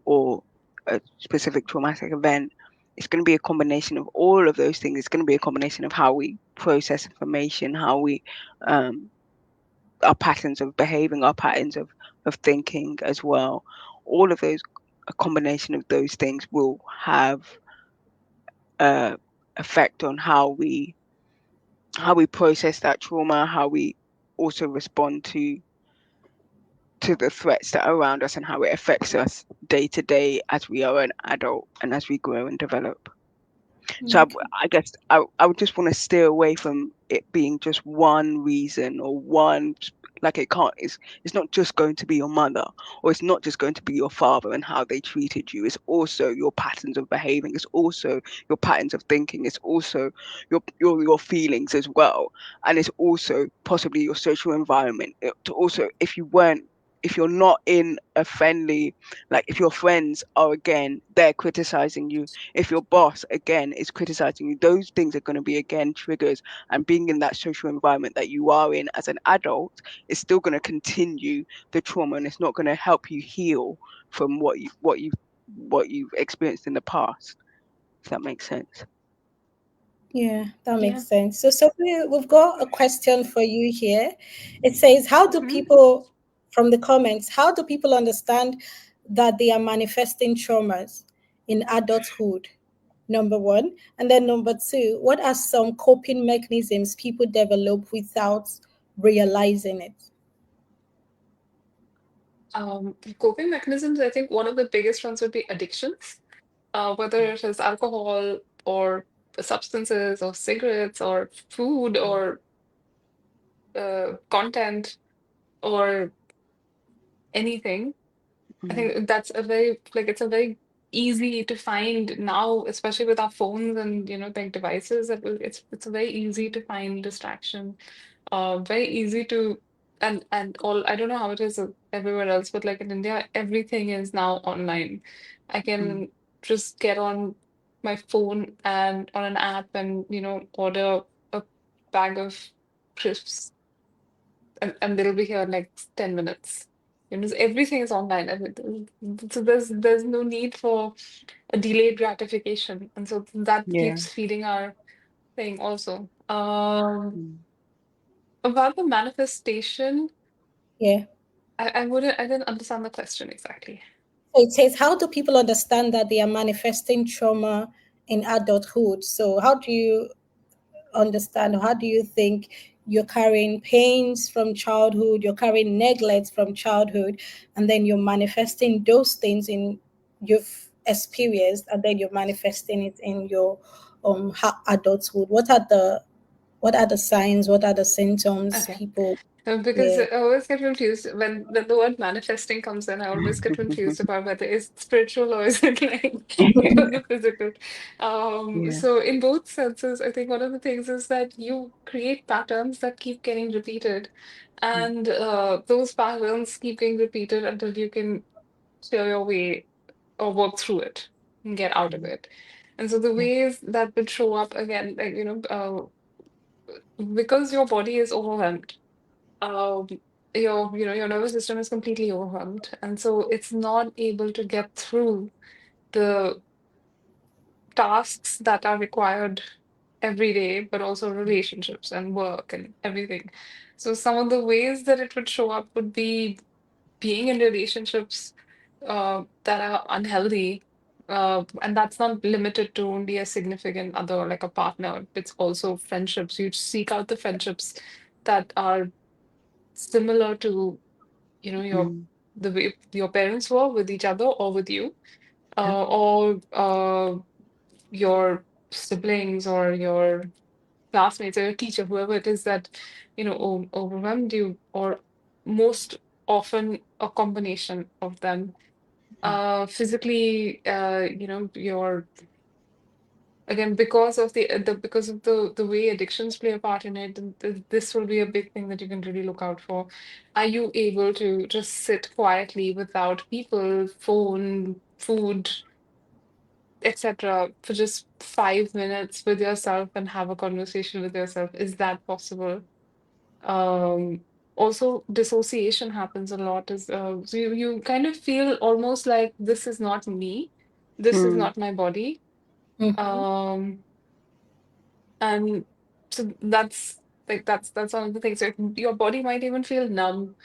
or a specific traumatic event. It's going to be a combination of all of those things. It's going to be a combination of how we process information, how we um, our patterns of behaving, our patterns of thinking as well. All of those, a combination of those things will have a effect on how we process that trauma, how we also respond to the threats that are around us and how it affects us day to day as we are an adult and as we grow and develop. So Okay. I guess I would just want to steer away from it being just one reason or like it can't it's not just going to be your mother or it's not just going to be your father and how they treated you. It's also your patterns of behaving. It's also your patterns of thinking. It's also your feelings as well, and it's also possibly your social environment. To also if you're not in a friendly, like if your friends are again they're criticizing you, if your boss again is criticizing you, those things are going to be again triggers. And being in that social environment that you are in as an adult is still going to continue the trauma, and it's not going to help you heal from what you've experienced in the past, if that makes sense. Yeah, that makes Yeah. sense. So we've got a question for you here. It says, how do Mhm. people, from the comments, how do people understand that they are manifesting traumas in adulthood? Number one. And then number two, what are some coping mechanisms people develop without realizing it? Coping mechanisms, I think one of the biggest ones would be addictions, whether it is alcohol or substances or cigarettes or food or content or anything. I Mm, think that's a very like it's a very easy to find now, especially with our phones and like devices. It's a very easy to find distraction. Very easy to and all. I don't know how it is everywhere else, but like in India, everything is now online. I mm, can just get on my phone and on an app and order a bag of crisps and they'll be here in like 10 minutes. Everything is online. So there's no need for a delayed gratification. And so that yeah. keeps feeding our thing also. Mm, About the manifestation, Yeah. I didn't understand the question exactly. So it says, how do people understand that they are manifesting trauma in adulthood? So how do you understand, how do you think you're carrying pains from childhood, you're carrying neglect from childhood, and then you're manifesting those things in you've experienced, and then you're manifesting it in your adulthood? What are the signs, what are the symptoms Okay. people? Because Yeah. I always get confused when the word manifesting comes in. I always get confused about whether it's spiritual or is it like the physical. yeah. So in both senses, I think one of the things is that you create patterns that keep getting repeated, Mm, and those patterns keep getting repeated until you can clear your way or work through it and get out of mm, it. And so the Yeah. ways that would show up again, like because your body is overwhelmed, um, your nervous system is completely overwhelmed, and so it's not able to get through the tasks that are required every day, but also relationships and work and everything. So some of the ways that it would show up would be being in relationships that are unhealthy. And that's not limited to only a significant other, like a partner. It's also friendships. You seek out the friendships that are similar to your mm, the way your parents were with each other or with you, yeah. or your siblings or your classmates or your teacher, whoever it is that overwhelmed you, or most often a combination of them. Mm, Physically, your again, because of the way addictions play a part in it, and this will be a big thing that you can really look out for. Are you able to just sit quietly without people, phone, food, etc., for just 5 minutes with yourself and have a conversation with yourself? Is that possible? Um, Also, dissociation happens a lot. So you kind of feel almost like this is not me, this is Mm, not my body. Mhm. Um, and so that's one of the things. So your body might even feel numb.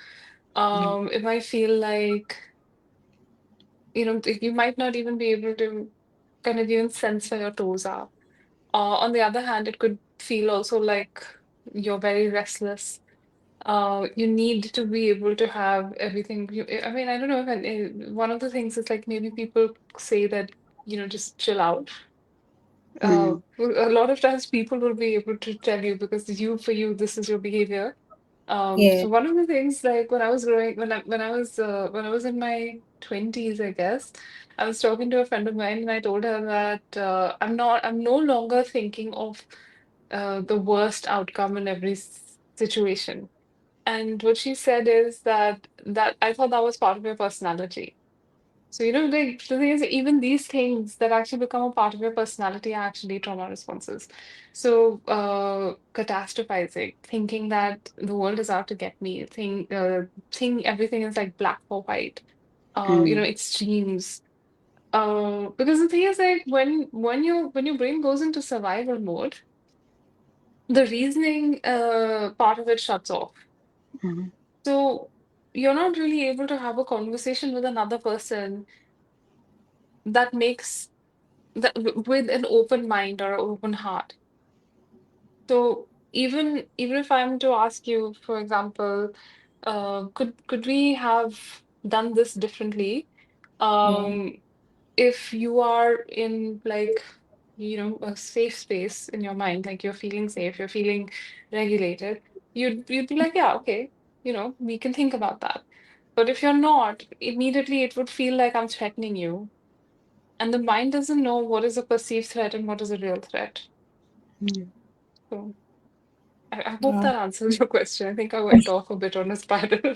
mm, It might feel like, you might not even be able to kind of even sense where your toes are. On the other hand, it could feel also like you're very restless. You need to be able to have everything. I mean, I don't know if one of the things is like maybe people say that, just chill out. mm, A lot of times people will be able to tell you because for you, this is your behavior. Yeah. So one of the things, like when I was growing, when I was in my 20s, I guess, I was talking to a friend of mine and I told her that I'm no longer thinking of the worst outcome in every situation. And what she said is that I thought that was part of your personality. So, like the thing is, even these things that actually become a part of your personality are actually trauma responses. So, catastrophizing, thinking that the world is out to get me, think everything is like black or white, mm, extremes. Because the thing is, like when your brain goes into survival mode, the reasoning part of it shuts off. mm, So you're not really able to have a conversation with another person that makes with an open mind or open heart. So even if I'm to ask you, for example, could we have done this differently? Yeah. Um, if you are in like, a safe space in your mind, like you're feeling safe, you're feeling regulated, you'd be like, yeah, okay, we can think about that. But if you're not, immediately it would feel like I'm threatening you. And the mind doesn't know what is a perceived threat and what is a real threat. mm. So I hope Uh, that answers your question. I think I went off a bit on a spiral.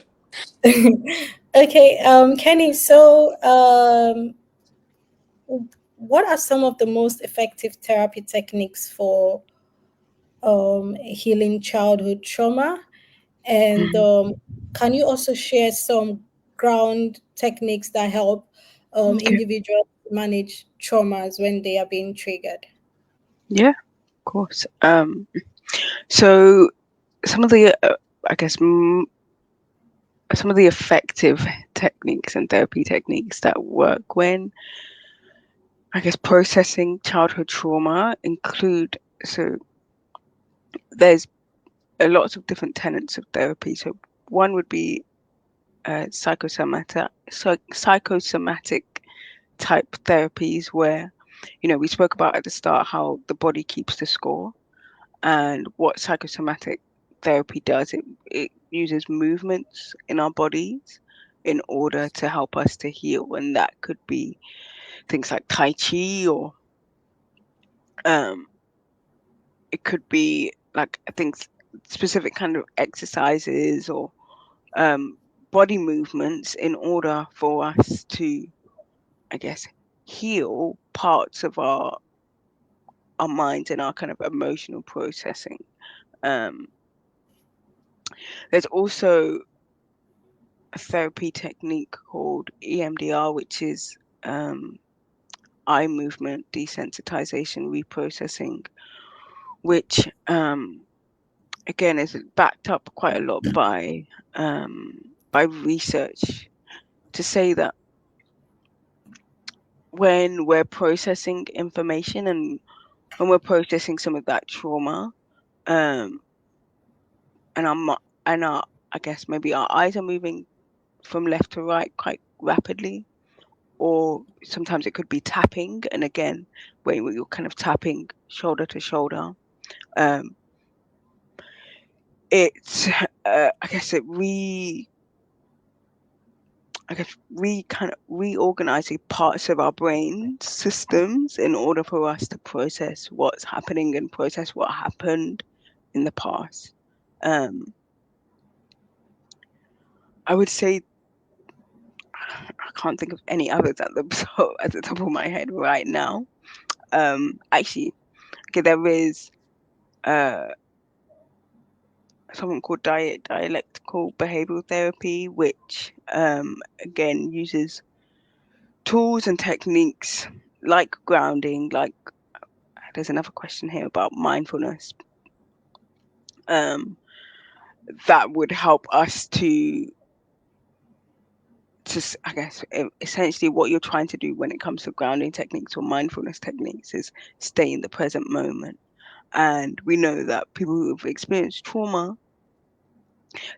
okay, Kenny. So, what are some of the most effective therapy techniques for healing childhood trauma? And Mm. can you also share some ground techniques that help Okay. individuals manage traumas when they are being triggered? Yeah, of course. So some of the, I guess, some of the effective techniques and therapy techniques that work when, I guess, processing childhood trauma include, so there's a lots of different tenets of therapy. So one would be psychosomatic type therapies where, we spoke about at the start how the body keeps the score. And what psychosomatic therapy does, it uses movements in our bodies in order to help us to heal. And that could be things like Tai Chi, or um, it could be like things, specific kind of exercises, or um, body movements in order for us to, I guess, heal parts of our minds and our kind of emotional processing. Um, there's also a therapy technique called EMDR, which is um, eye movement desensitization reprocessing, which again is backed up quite a lot um, by research to say that when we're processing information and when we're processing some of that trauma, um, and our, I guess maybe our eyes are moving from left to right quite rapidly, or sometimes it could be tapping. And again, when you're kind of tapping shoulder to shoulder, um, it's I guess it I guess kind of reorganizing parts of our brain systems in order for us to process what's happening and process what happened in the past. Um, I would say I can't think of any others at the at the top of my head right now. Actually, okay, there is uh something called dialectical behavioral therapy, which again uses tools and techniques like grounding, like there's another question here about mindfulness, um, that would help us to I guess essentially what you're trying to do when it comes to grounding techniques or mindfulness techniques is stay in the present moment. And we know that people who have experienced trauma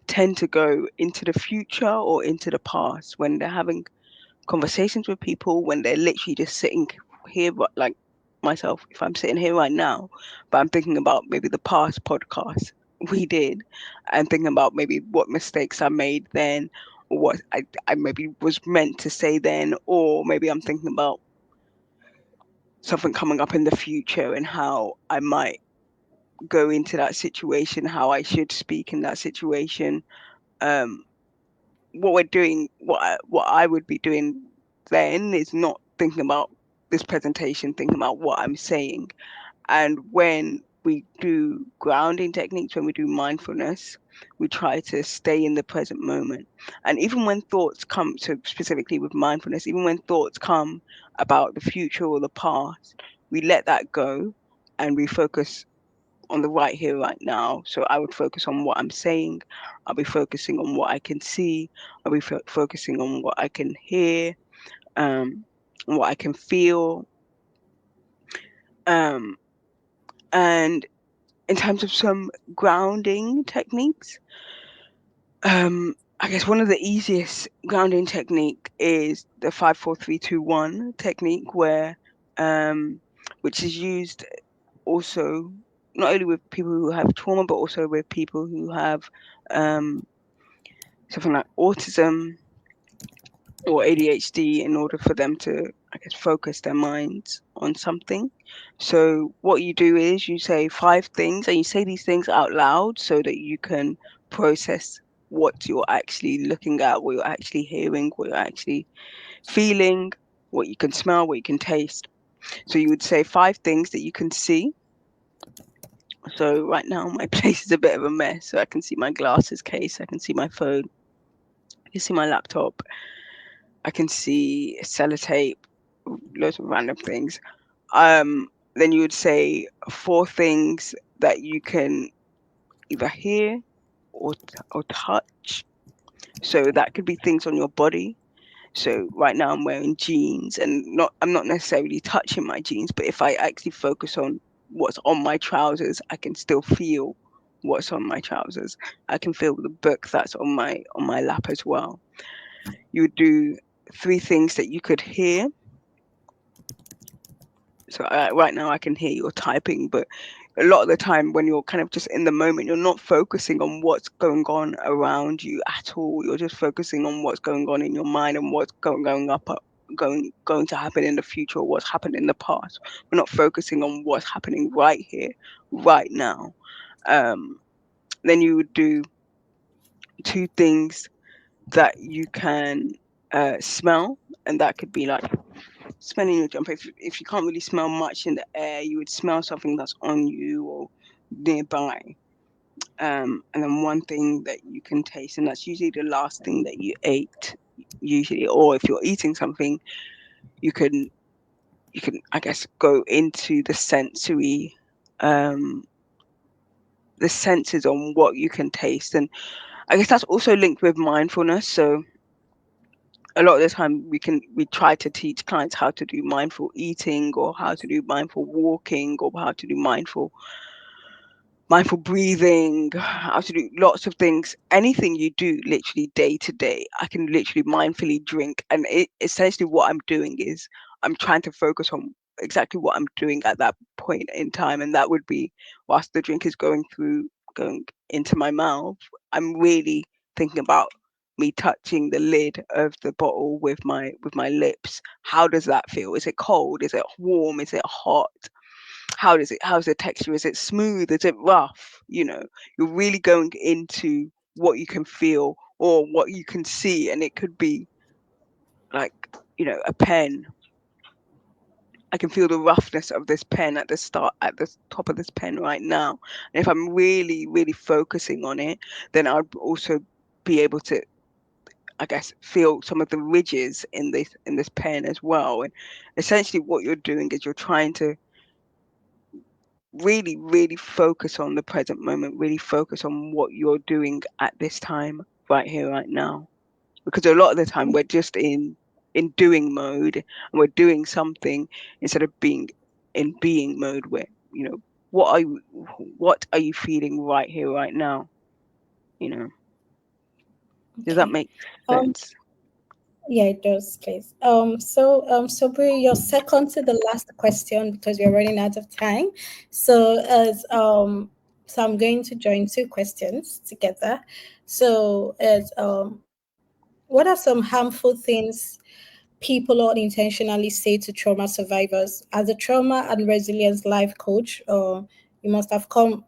tend to go into the future or into the past when they're having conversations with people, when they're literally just sitting here, but like myself, if I'm sitting here right now, but I'm thinking about maybe the past podcast we did and thinking about maybe what mistakes I made then, or what I maybe was meant to say then, or maybe I'm thinking about something coming up in the future and how I might go into that situation, how I should speak in that situation. Um, what we're doing, what I would be doing then is not thinking about this presentation, thinking about what I'm saying. And when we do grounding techniques, when we do mindfulness, we try to stay in the present moment. And even when thoughts come, so specifically with mindfulness, even when thoughts come about the future or the past, we let that go and we focus on the right here, right now. So I would focus on what I'm saying. I'll be focusing on what I can see. I'll be focusing on what I can hear, um, what I can feel. Um, and in terms of some grounding techniques, I guess one of the easiest grounding technique is the 5 4 3 2 1 technique, where which is used also not only with people who have trauma, but also with people who have um, something like autism or ADHD in order for them to, I guess, focus their minds on something. So what you do is you say 5 things and you say these things out loud so that you can process what you're actually looking at, what you're actually hearing, what you're actually feeling, what you can smell, what you can taste. So you would say 5 things that you can see. So right now my place is a bit of a mess. So I can see my glasses case, I can see my phone, I can see my laptop, I can see sellotape, loads of random things. Then you would say 4 things that you can either hear or touch. So that could be things on your body. So right now I'm wearing jeans and I'm not necessarily touching my jeans, but if I actually focus on what's on my trousers, I can still feel what's on my trousers. I can feel the book that's on my lap as well. You would do 3 things that you could hear. So right now I can hear you're typing, but a lot of the time when you're kind of just in the moment, you're not focusing on what's going on around you at all. You're just focusing on what's going on in your mind and what's going to happen in the future or what's happened in the past. We're not focusing on what's happening right here, right now. Um, then you would do 2 things that you can smell, and that could be like smelling your jumper. If you can't really smell much in the air, you would smell something that's on you or nearby. And then 1 thing that you can taste, and that's usually the last thing that you ate, usually. Or if you're eating something, you can I guess go into um, the senses on what you can taste, and I guess that's also linked with mindfulness. So a lot of the time we try to teach clients how to do mindful eating or how to do mindful walking or how to do mindful breathing, how to do lots of things. Anything you do literally day to day, I can literally mindfully drink. And essentially what I'm doing is I'm trying to focus on exactly what I'm doing at that point in time. And that would be whilst the drink is going into my mouth, I'm really thinking about me touching the lid of the bottle with my lips. How does that feel? Is it cold? Is it warm? Is it hot? How's the texture? Is it smooth? Is it rough? You're really going into what you can feel or what you can see, and it could be like, a pen. I can feel the roughness of this pen at the top of this pen right now. And if I'm really, really focusing on it, then I'd also be able to, I guess, feel some of the ridges in this pen as well. And essentially what you're doing is you're trying to really, really focus on the present moment, really focus on what you're doing at this time, right here, right now. Because a lot of the time we're just in doing mode, and we're doing something instead of being in being mode, where, what are you what are you feeling right here, right now? You know, does that Okay. make Um, sense? yeah, it does, please. So Bri, you're second to the last question because we're running out of time. So I'm going to join two questions together. So as what are some harmful things people unintentionally say to trauma survivors? As a trauma and resilience life coach, you must have come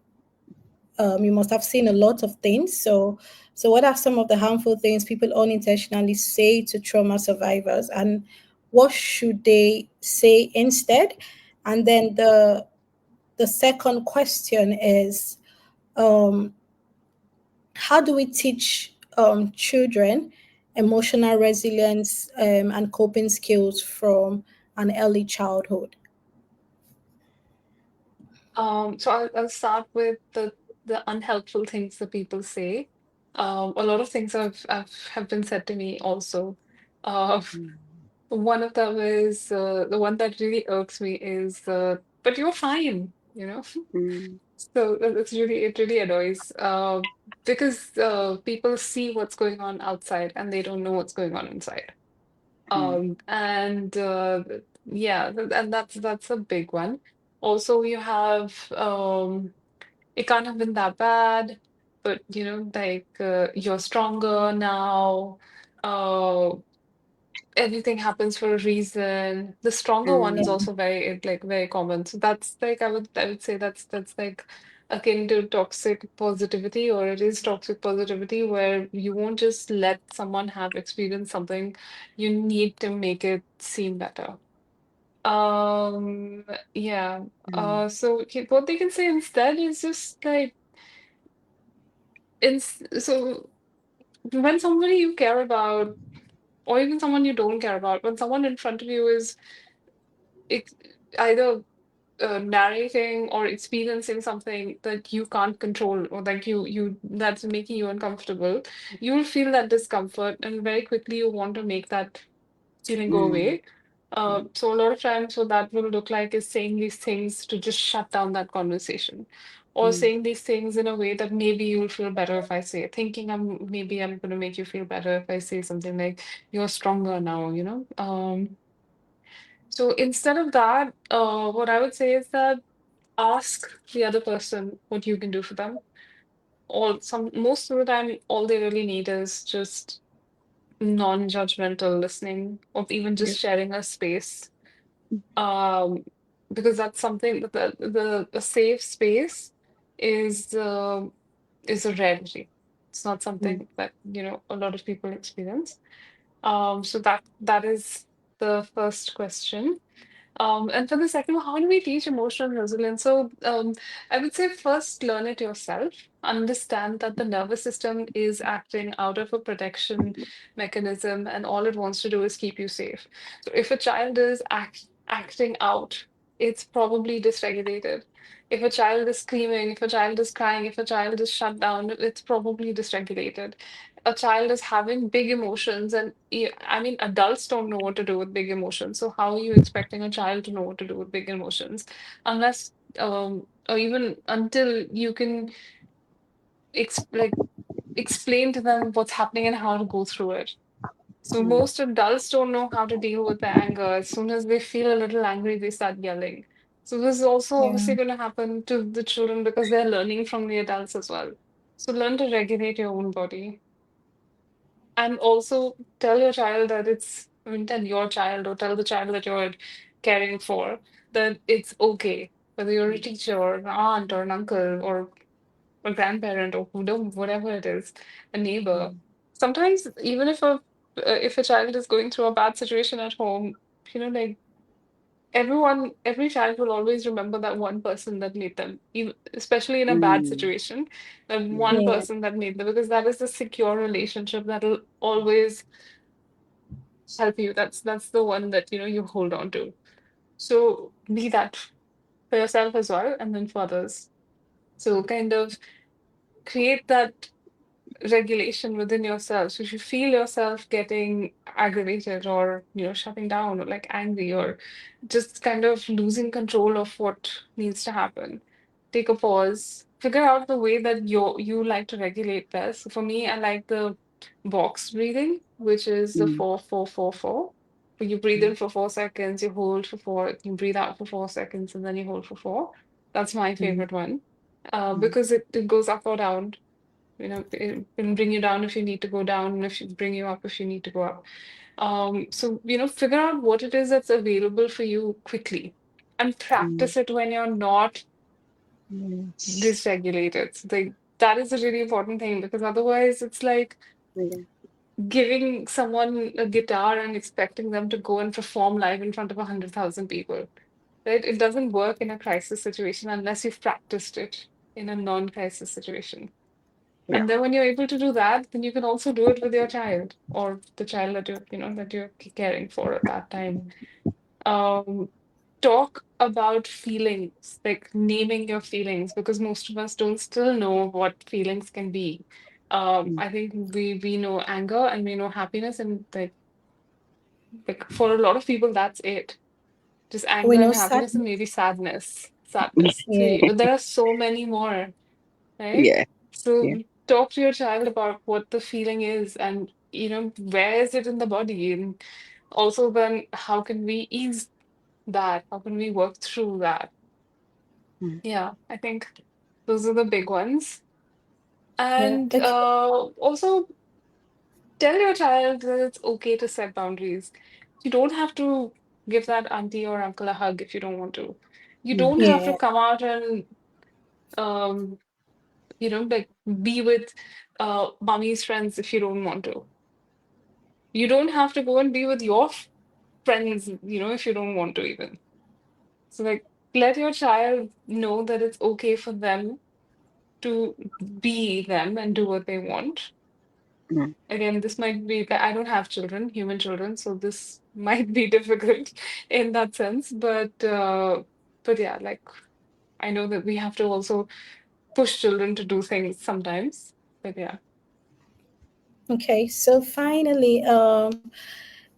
you must have seen a lot of things. So what are some of the harmful things people unintentionally say to trauma survivors, and what should they say instead? And then the second question is, um, how do we teach children emotional resilience and coping skills from an early childhood? So I'll start with the unhelpful things that people say. A lot of things have been said to me also. Uh, Mm, one of them is the one that really irks me is but you're fine, you know? mm, So it really annoys because people see what's going on outside and they don't know what's going on inside. mm, And yeah, and that's a big one. Also, you have it can't have been that bad, but like you're stronger now. Uh, Everything happens for a reason. The stronger one is mm, also very common. So that's like I would say that's like akin to toxic positivity, or it is toxic positivity where you won't just let someone have experienced something. You need to make it seem better. Um, yeah. mm, What they can say instead is just like so when somebody you care about, or even someone you don't care about, when someone in front of you is ex either narrating or experiencing something that you can't control, or like you that's making you uncomfortable, you'll feel that discomfort and very quickly you want to make that feeling go mm, away. So a lot of times what that will look like is saying these things to just shut down that conversation, or mm, saying these things in a way that maybe you'll feel better if I say it, thinking I'm going to make you feel better if I say something like you're stronger now, so instead of that, what I would say is that ask the other person what you can do for them. Most of the time, all they really need is just non-judgmental listening, or even yeah, just sharing a space. Um, because that's something that the safe space is uh, is a rarity. It's not mm, something that a lot of people experience. So that is the first question. And for the second one, how do we teach emotional resilience? So, I would say first learn it yourself. Understand that the nervous system is acting out of a protection mechanism, and all it wants to do is keep you safe. So, if a child is acting out, it's probably dysregulated. If a child is screaming, if a child is crying, if a child is shut down, it's probably dysregulated. A child is having big emotions, and I mean, adults don't know what to do with big emotions, so how are you expecting a child to know what to do with big emotions, unless or even until you can like explain to them what's happening and how to go through it. So mm, most adults don't know how to deal with their anger. As soon as they feel a little angry, they start yelling. So this is also Yeah. obviously going to happen to the children because they're learning from the adults as well. So learn to regulate your own body. And also tell your child that it's, I mean, tell your child or tell the child that you're caring for that it's okay, whether you're a teacher or an aunt or an uncle or a grandparent or whatever it is, a neighbor. Sometimes even if a child is going through a bad situation at home, like every child will always remember that one person that made them, even, especially in a bad Mm. situation, that Yeah. one Yeah. person that made them, because that is a secure relationship that'll always help you. That's the one that you hold on to. So be that for yourself as well, and then for others. So kind of create that regulation within yourself. So if you feel yourself getting aggravated or shutting down or like angry or just kind of losing control of what needs to happen, take a pause, figure out the way that you like to regulate best. So for me, I like the box breathing, which is the Mm. 4-4-4-4. Where you breathe in for 4 seconds, you hold for four, you breathe out for 4 seconds, and then you hold for four. That's my Mm. favorite one, Mm. because it goes up or down. It can bring you down if you need to go down, and if you bring you up if you need to go up. So, figure out what it is that's available for you quickly and Mm. practice it when you're not Yes. dysregulated. So that is a really important thing because otherwise it's like Yeah. giving someone a guitar and expecting them to go and perform live in front of 100,000 people. Right? It doesn't work in a crisis situation unless you've practiced it in a non-crisis situation. Yeah. And then when you're able to do that, then you can also do it with your child or the child that you're caring for at that time. Um, Talk about feelings, like naming your feelings, because most of us don't still know what feelings can be. Mm. I think we know anger and we know happiness, and like for a lot of people, that's it. Just We anger know and happiness and sadness. maybe sadness. Sadness Yeah. too. But there are so many more, right? Yeah. Yeah. So talk to your child about what the feeling is and where is it in the body, and also then how can we ease that? How can we work through that? Mm. Yeah, I think those are the big ones. Yeah. And Okay. also tell your child that it's okay to set boundaries. You don't have to give that auntie or uncle a hug if you don't want to. You Mm. don't have to Yeah. come out and um, like be with mommy's friends if you don't want to. You don't have to go and be with your friends, if you don't want to even. So like let your child know that it's okay for them to be them and do what they want. Mm. Again, this might be, I don't have children, human children, so this might be difficult in that sense. But yeah, like I know that we have to also push children to do things sometimes. But yeah. Okay. So finally,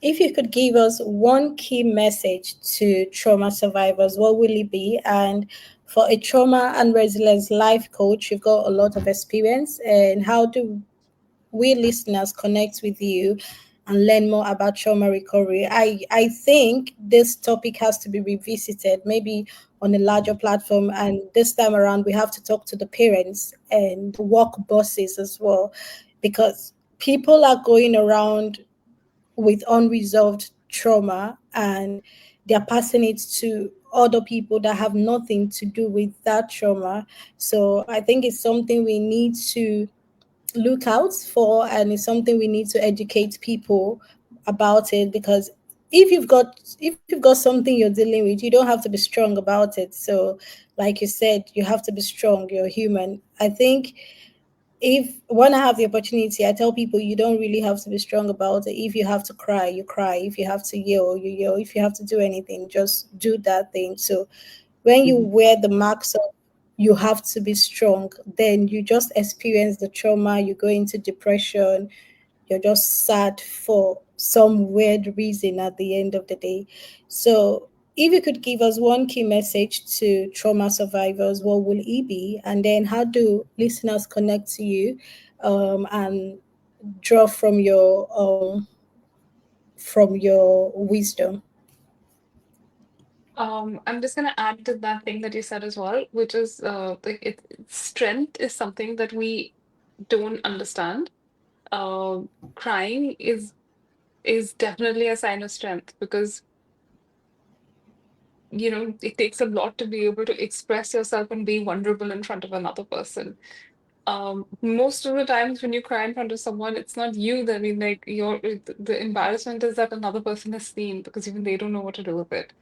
if you could give us one key message to trauma survivors, what will it be? And for a trauma and resilience life coach, you've got a lot of experience. And how do we listeners connect with you and learn more about trauma recovery? I think this topic has to be revisited, maybe on a larger platform. And this time around, we have to talk to the parents and work bosses as well, because people are going around with unresolved trauma and they're passing it to other people that have nothing to do with that trauma. So I think it's something we need to look out for, and it's something we need to educate people about it, because if you've got something you're dealing with, you don't have to be strong about it. So like you said, you have to be strong, you're human. I think if when I have the opportunity, I tell people you don't really have to be strong about it. If you have to cry, you cry. If you have to yell, you yell. If you have to do anything, just do that thing. So when you Mm. wear the marks of you have to be strong, then you just experience the trauma, you go into depression, you're just sad for some weird reason at the end of the day. So if you could give us one key message to trauma survivors, what will it be? And then how do listeners connect to you, and draw from your wisdom? I'm just gonna add to that thing that you said as well, which is strength is something that we don't understand. Crying is definitely a sign of strength because it takes a lot to be able to express yourself and be vulnerable in front of another person. Most of the times when you cry in front of someone, it's not you that, I mean, like, the embarrassment is that another person has seen because even they don't know what to do with it.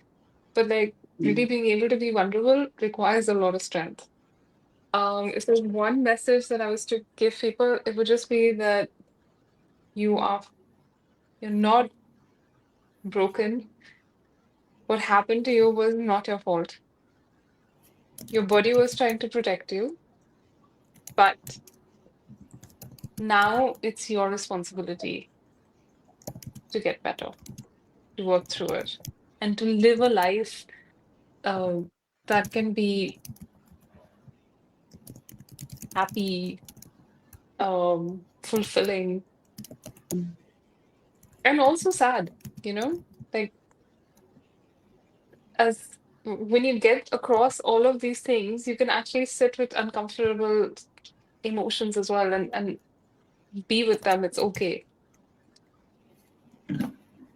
But like really Mm. being able to be vulnerable requires a lot of strength. If there's one message that I was to give people, it would just be that you are you're not broken. What happened to you was not your fault. Your body was trying to protect you, but now it's your responsibility to get better, to work through it, and to live a life uh, that can be happy, fulfilling, Mm. and also sad, like as when you get across all of these things, you can actually sit with uncomfortable emotions as well and be with them. It's okay.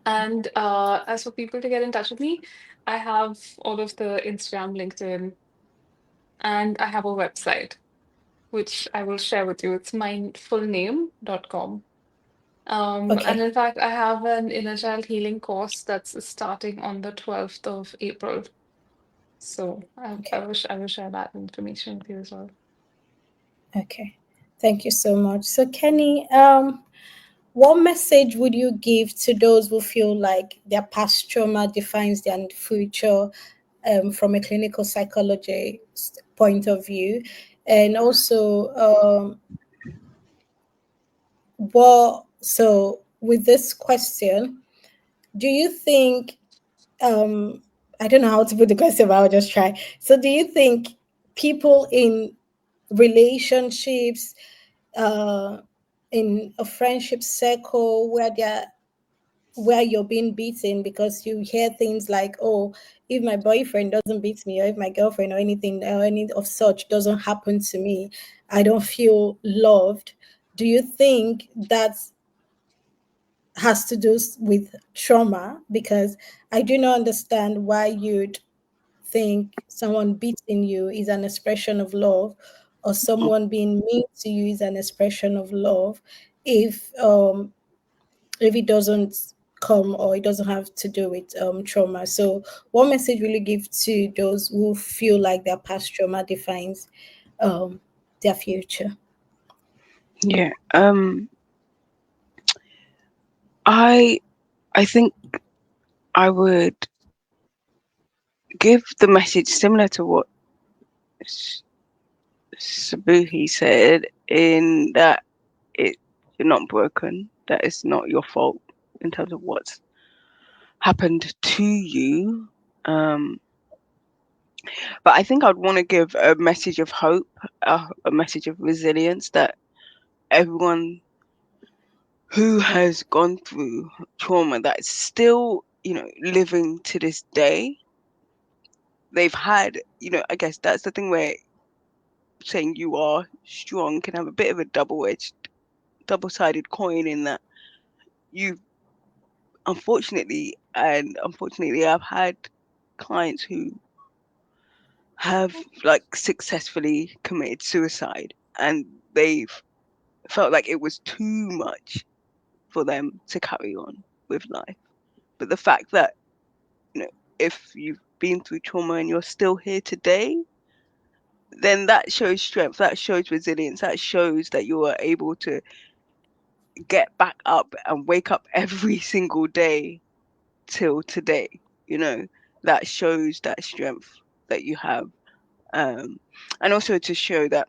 And as for people to get in touch with me, I have all of the Instagram, LinkedIn, and I have a website, which I will share with you. It's mindfulname.com. And Okay. in fact, I have an inner child healing course that's starting on the 12th of April. So I Okay. wish I will share that information with you as well. Okay. Thank you so much. So, Kenny, what message would you give to those who feel like their past trauma defines their future, from a clinical psychologist point of view? And also, with this question, do you think, um, I don't know how to put the question, but I'll just try. So, do you think people in relationships, uh, in a friendship circle where you're being beaten, because you hear things like, oh, if my boyfriend doesn't beat me, or if my girlfriend or anything or any of such doesn't happen to me, I don't feel loved. Do you think that has to do with trauma? Because I do not understand why you'd think someone beating you is an expression of love, or someone being mean to you is an expression of love, if if it doesn't come, or it doesn't have to do with trauma. So what message will you give to those who feel like their past trauma defines um their future? Yeah. I I think I would give the message similar to what S- Subuhi said, in that it you're not broken. That it's not your fault in terms of what's happened to you. Um, but I think I'd want to give a message of hope, a message of resilience, that everyone who has gone through trauma, that's still, living to this day, they've had, I guess that's the thing where saying you are strong can have a bit of a double-sided coin, in that you unfortunately I've had clients who have, like, successfully committed suicide, and they've felt like it was too much for them to carry on with life. But the fact that, you know if you've been through trauma and you're still here today, then that shows strength, that shows resilience, that shows that you are able to get back up and wake up every single day till today. you know that shows that strength that you have. Um and also to show that,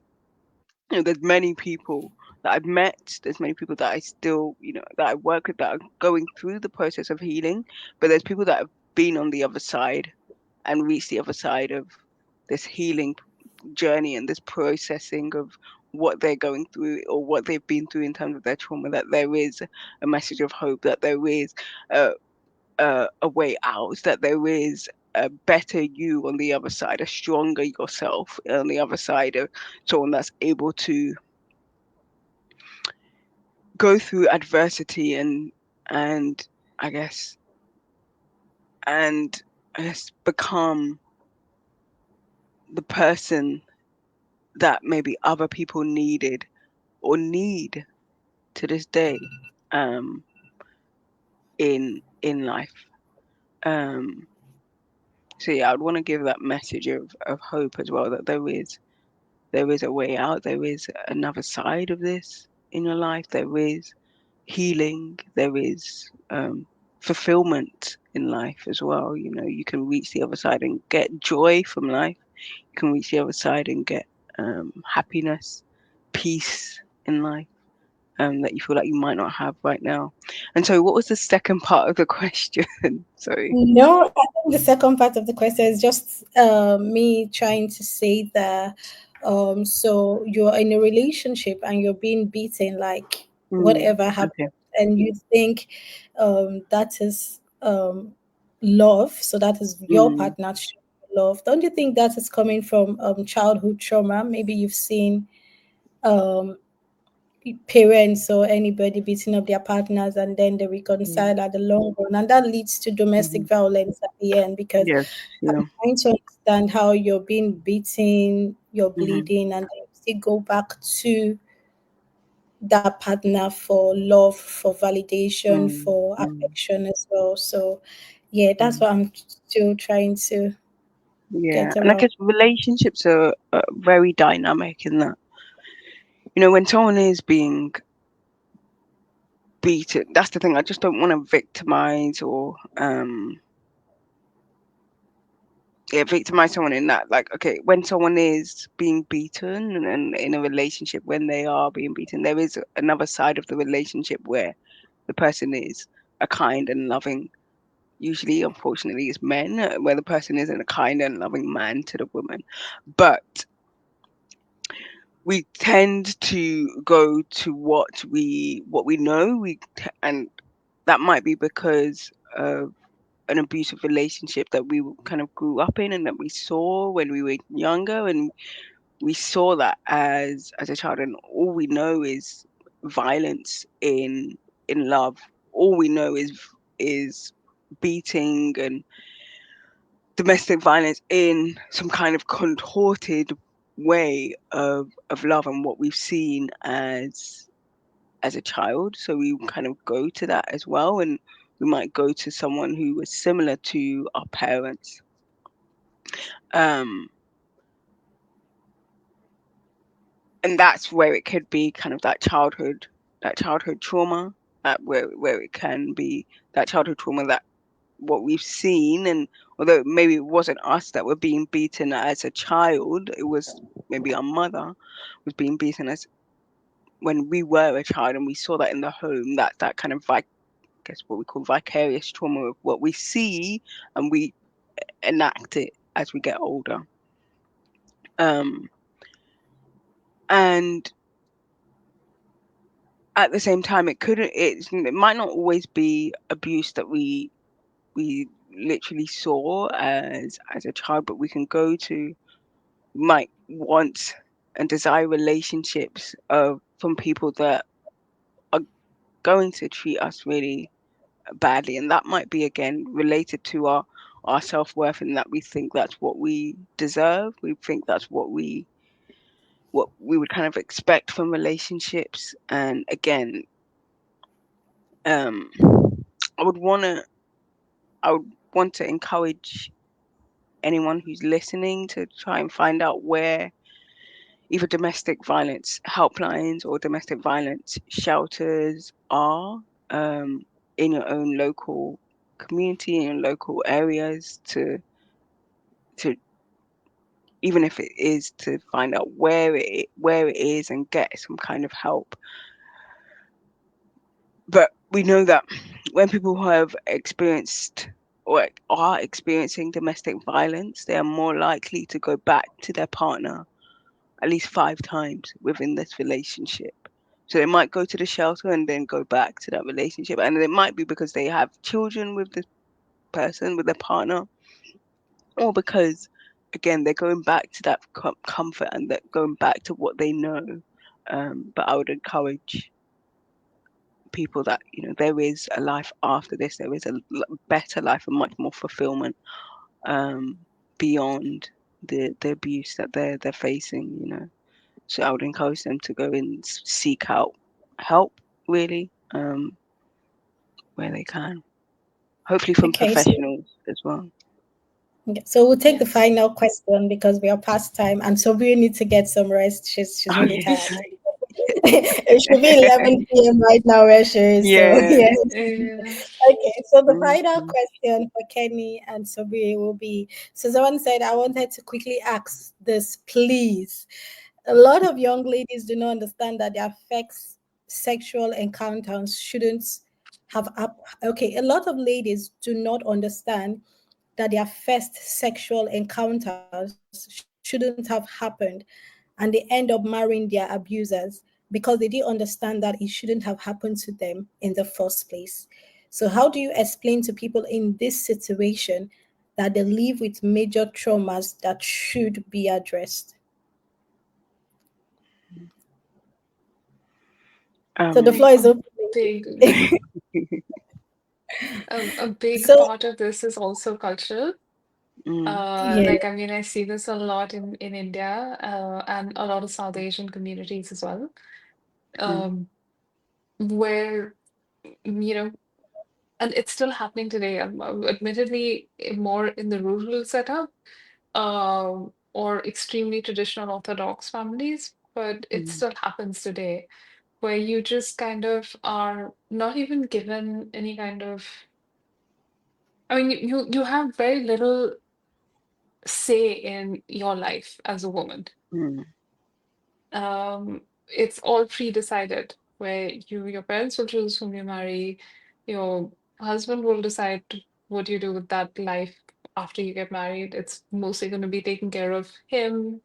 there's many people that I've met, there's many people that I still, that I work with, that are going through the process of healing, but there's people that have been on the other side and reached the other side of this healing journey and this processing of what they're going through, or what they've been through in terms of their trauma, that there is a message of hope, that there is a, a way out, that there is a better you on the other side, a stronger yourself on the other side of someone that's able to go through adversity and I guess and I guess become the person that maybe other people needed or need to this day, um, in life. Um, so yeah, I'd want to give that message of hope as well, that there is a way out, there is another side of this in your life, there is healing, there is fulfillment in life as well. You know, you can reach the other side and get joy from life. You can reach the other side and get happiness, peace in life, that you feel like you might not have right now. And so, what was the second part of the question? Sorry. No, I think the second part of the question is just me trying to say that so you're in a relationship and you're being beaten, like whatever happened, Okay. and you think that is love, so that is your Mm, partner showing love. Don't you think that is coming from childhood trauma? Maybe you've seen um, parents or anybody beating up their partners and then they mm, reconcile at the long run, and that leads to domestic mhm. violence at the end, because Yes. Yeah. I'm trying to understand how you're being beaten, you're Hmm. bleeding, and then you still go back to that partner for love, for validation, Mm, for mm, affection as well. So yeah, that's mm. what I'm still trying to Yeah, get and I around. guess relationships are very dynamic in that. You know, when someone is being beaten, that's the thing. I just don't want to victimize or yeah, victimize someone in that. Like, okay, when someone is being beaten and in a relationship, when they are being beaten, there is another side of the relationship where the person is a kind and loving. Usually, unfortunately, it's men, where the person isn't a kind and loving man to the woman. But we tend to go to what we know. And that might be because of an abusive relationship that we kind of grew up in and that we saw when we were younger, and we saw that as a child, and all we know is violence in love. All we know is beating and domestic violence in some kind of contorted way of love, and what we've seen as a child. So we kind of go to that as well, and we might go to someone who was similar to our parents. Um, and that's where it could be kind of that childhood trauma, where it can be that childhood trauma, that what we've seen. And although maybe it wasn't us that were being beaten as a child, it was maybe our mother was being beaten as when we were a child, and we saw that in the home, that kind of guess what we call vicarious trauma of what we see, and we enact it as we get older. Um, and at the same time, it might not always be abuse that we literally saw as a child, but we can go to, might want and desire relationships from people that are going to treat us really badly, and that might be again related to our self-worth, and that we think that's what we deserve. We think that's what we would kind of expect from relationships. And again, um i would want to I would want to encourage anyone who's listening to try and find out where either domestic violence helplines or domestic violence shelters are, um, in your own local community, in your local areas, to even if it is to find out where it is and get some kind of help. But we know that when people who have experienced or are experiencing domestic violence, they are more likely to go back to their partner at least 5 times within this relationship. So they might go to the shelter and then go back to that relationship. And it might be because they have children with this person, with their partner, or because, again, they're going back to that comfort, and they're going back to what they know. But I would encourage people that there is a life after this. There is a better life and much more fulfillment um, beyond the abuse that they're facing. So I would encourage them to go and seek out help, really, where they can. Hopefully from Okay, so professionals as well. yeah, so we'll take the Yes. final question because we are past time, and so we need to get some rest. She's Oh really yes, tired. It should be 11 p.m. right now where she is. So yeah. yeah. Yeah. Okay, so the final Mhm. question for Kenny and Sobri will be, so someone said, I wanted to quickly ask this, please. A lot of young ladies do not understand that their first sexual encounters shouldn't have up. Okay, a lot of ladies do not understand that their first sexual encounters shouldn't have happened, and they end up marrying their abusers because they didn't understand that it shouldn't have happened to them in the first place. So, how do you explain to people in this situation that they live with major traumas that should be addressed? So, I the Um, floor think is open. big a big So, part of this is also cultural. mm, yeah, Like, I mean, I see this a lot in India, and a lot of South Asian communities as well, mm, um, where, you know, and it's still happening today. Admittedly, more in the rural setup, or extremely traditional Orthodox families, but it mm, still happens today, where you just kind of are not even given any kind of, I mean, you have very little say in your life as a woman. mm, It's all pre-decided, where your parents will choose whom you marry, your husband will decide what you do with that life after you get married. It's mostly going to be taking care of him,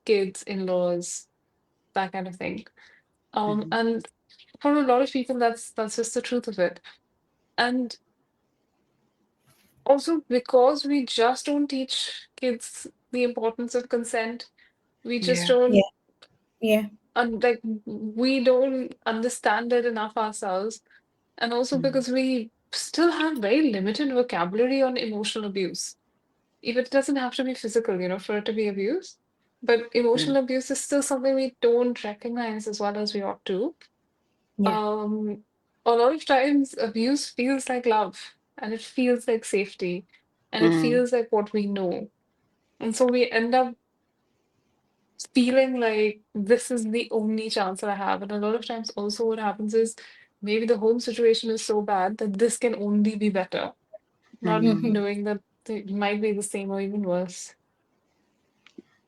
kids, in-laws, that kind of thing. mhm, And for a lot of people, that's just the truth of it. And also because we just don't teach kids the importance of consent, we just yeah. yeah, don't yeah, like we don't understand it enough ourselves, and also Mm, because we still have very limited vocabulary on emotional abuse. Even it doesn't have to be physical, for it to be abuse, but mm, emotional abuse is still something we don't recognize as well as we ought to. yeah. um a lot of times abuse feels like love, and it feels like safety, and it mm, feels like what we know, and so we end up feeling like this is the only chance that I have. And a lot of times, also, what happens is maybe the home situation is so bad that this can only be better, not Hmm. mm, knowing that it might be the same or even worse.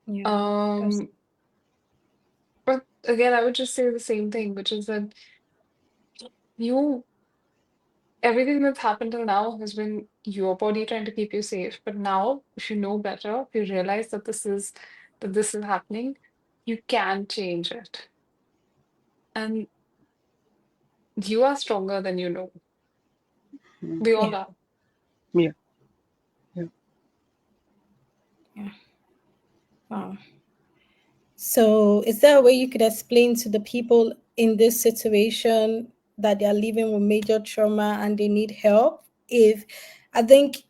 Yeah, that's Um, but again, I would just say the same thing, which is that you, everything that's happened till now has been your body trying to keep you safe. But now, if you know better, if you realize that this is happening, you can change it. And you are stronger than you know. mm, We all yeah, are. yeah. Yeah. yeah. Wow. So, is there a way you could explain to the people in this situation that they are living with major trauma and they need help? If I think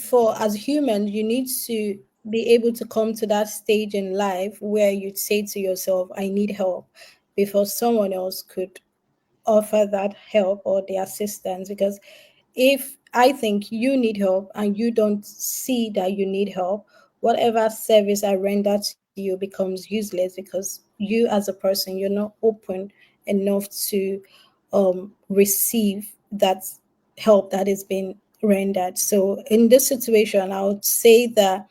for as humans, you need to be able to come to that stage in life where you'd say to yourself, I need help before someone else could offer that help or the assistance. Because if I think you need help and you don't see that you need help, whatever service I render to you becomes useless because you as a person, you're not open enough to receive that help that is being rendered. So in this situation, I would say that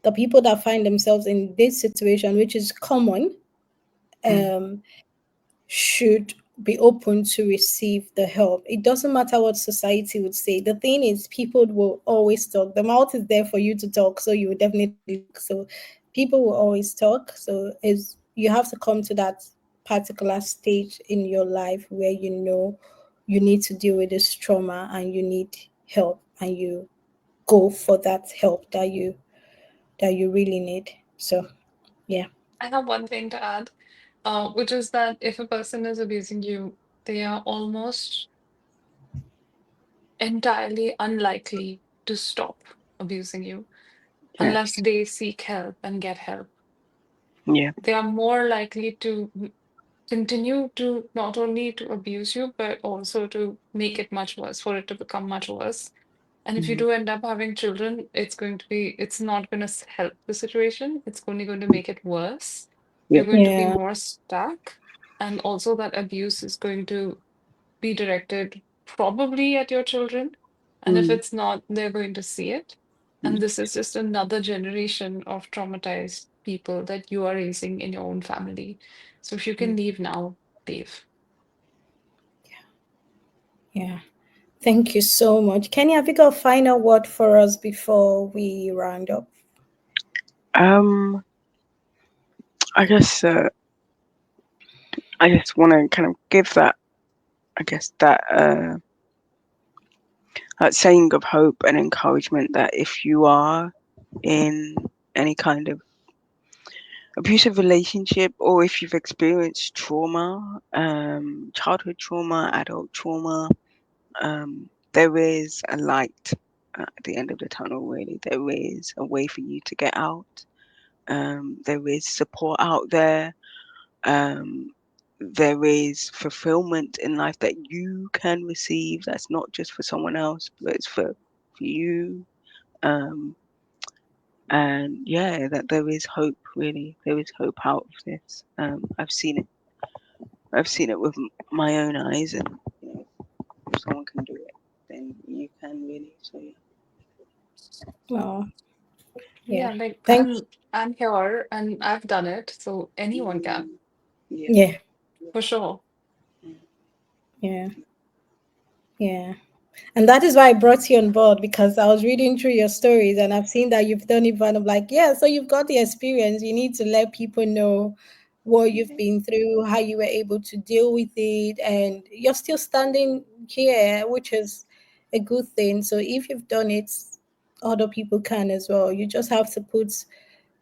the people that find themselves in this situation, which is common, Mm, um, should be open to receive the help. It doesn't matter what society would say. The thing is, people will always talk. The mouth is there for you to talk, so you will definitely talk. So people will always talk. So is you have to come to that particular stage in your life where you know you need to deal with this trauma and you need help and you go for that help that you really need. So yeah. I have one thing to add, which is that if a person is abusing you, they are almost entirely unlikely to stop abusing you unless Yes. they seek help and get help. Yeah. They are more likely to continue to not only to abuse you, but also to make it much worse, for it to become much worse. And if you Hmm. do end up having children, it's not going to help the situation. It's only going to make it worse. You're Yep. going to be Yeah. more stuck. And also, that abuse is going to be directed probably at your children. And if Mm. it's not, they're going to see it. And Mm. this is just another generation of traumatized people that you are raising in your own family. So if you Mm. can leave now, leave. Yeah. Thank you so much. Kenny, have you got a final word for us before we round up? Um, I guess I just want to kind of give that, I guess that saying of hope and encouragement that if you are in any kind of abusive relationship, or if you've experienced trauma, childhood trauma, adult trauma, there is a light at the end of the tunnel. Really, there is a way for you to get out. There is support out there. Um, there is fulfillment in life that you can receive. That's not just for someone else, but it's for you. Um, and yeah, that there is hope. Really, there is hope out of this. I've seen it. I've seen it with my own eyes, and if someone can do it, then you can really. So yeah. Oh, yeah. Yeah, like Thank I'm here and I've done it, so anyone can, Mm, yeah. Yeah. for sure. Mm, Yeah. Yeah. And that is why I brought you on board, because I was reading through your stories and I've seen that you've done it. And I'm like, yeah, so you've got the experience. You need to let people know what you've yeah. been through, how you were able to deal with it. And you're still standing here, which is a good thing. So if you've done it, other people can as well. You just have to put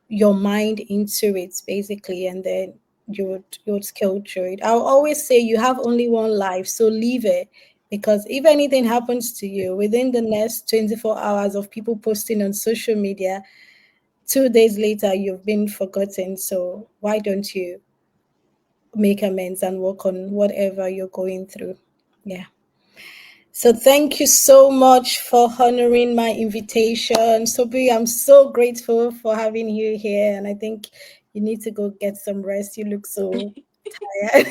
your mind into it basically, and then you would scale through it. I'll always say you have only one life, so live it, because if anything happens to you within the next 24 hours of people posting on social media, 2 days later you've been forgotten. So why don't you make amends and work on whatever you're going through? Yeah. So thank you so much for honoring my invitation. Sobi, I'm so grateful for having you here. And I think you need to go get some rest. You look so tired.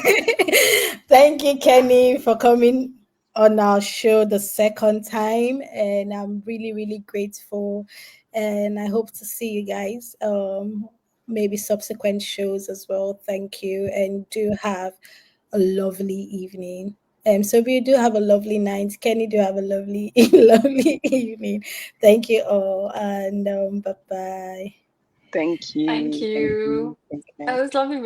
Thank you, Kenny, for coming on our show the second time. And I'm really, really grateful. And I hope to see you guys. Maybe subsequent shows as well. Thank you. And do have a lovely evening. So we do have a lovely night. Kenny do have a lovely, lovely evening. Thank you all, and bye bye. Thank Thank you. Thank you. you. Take It care. was lovely meeting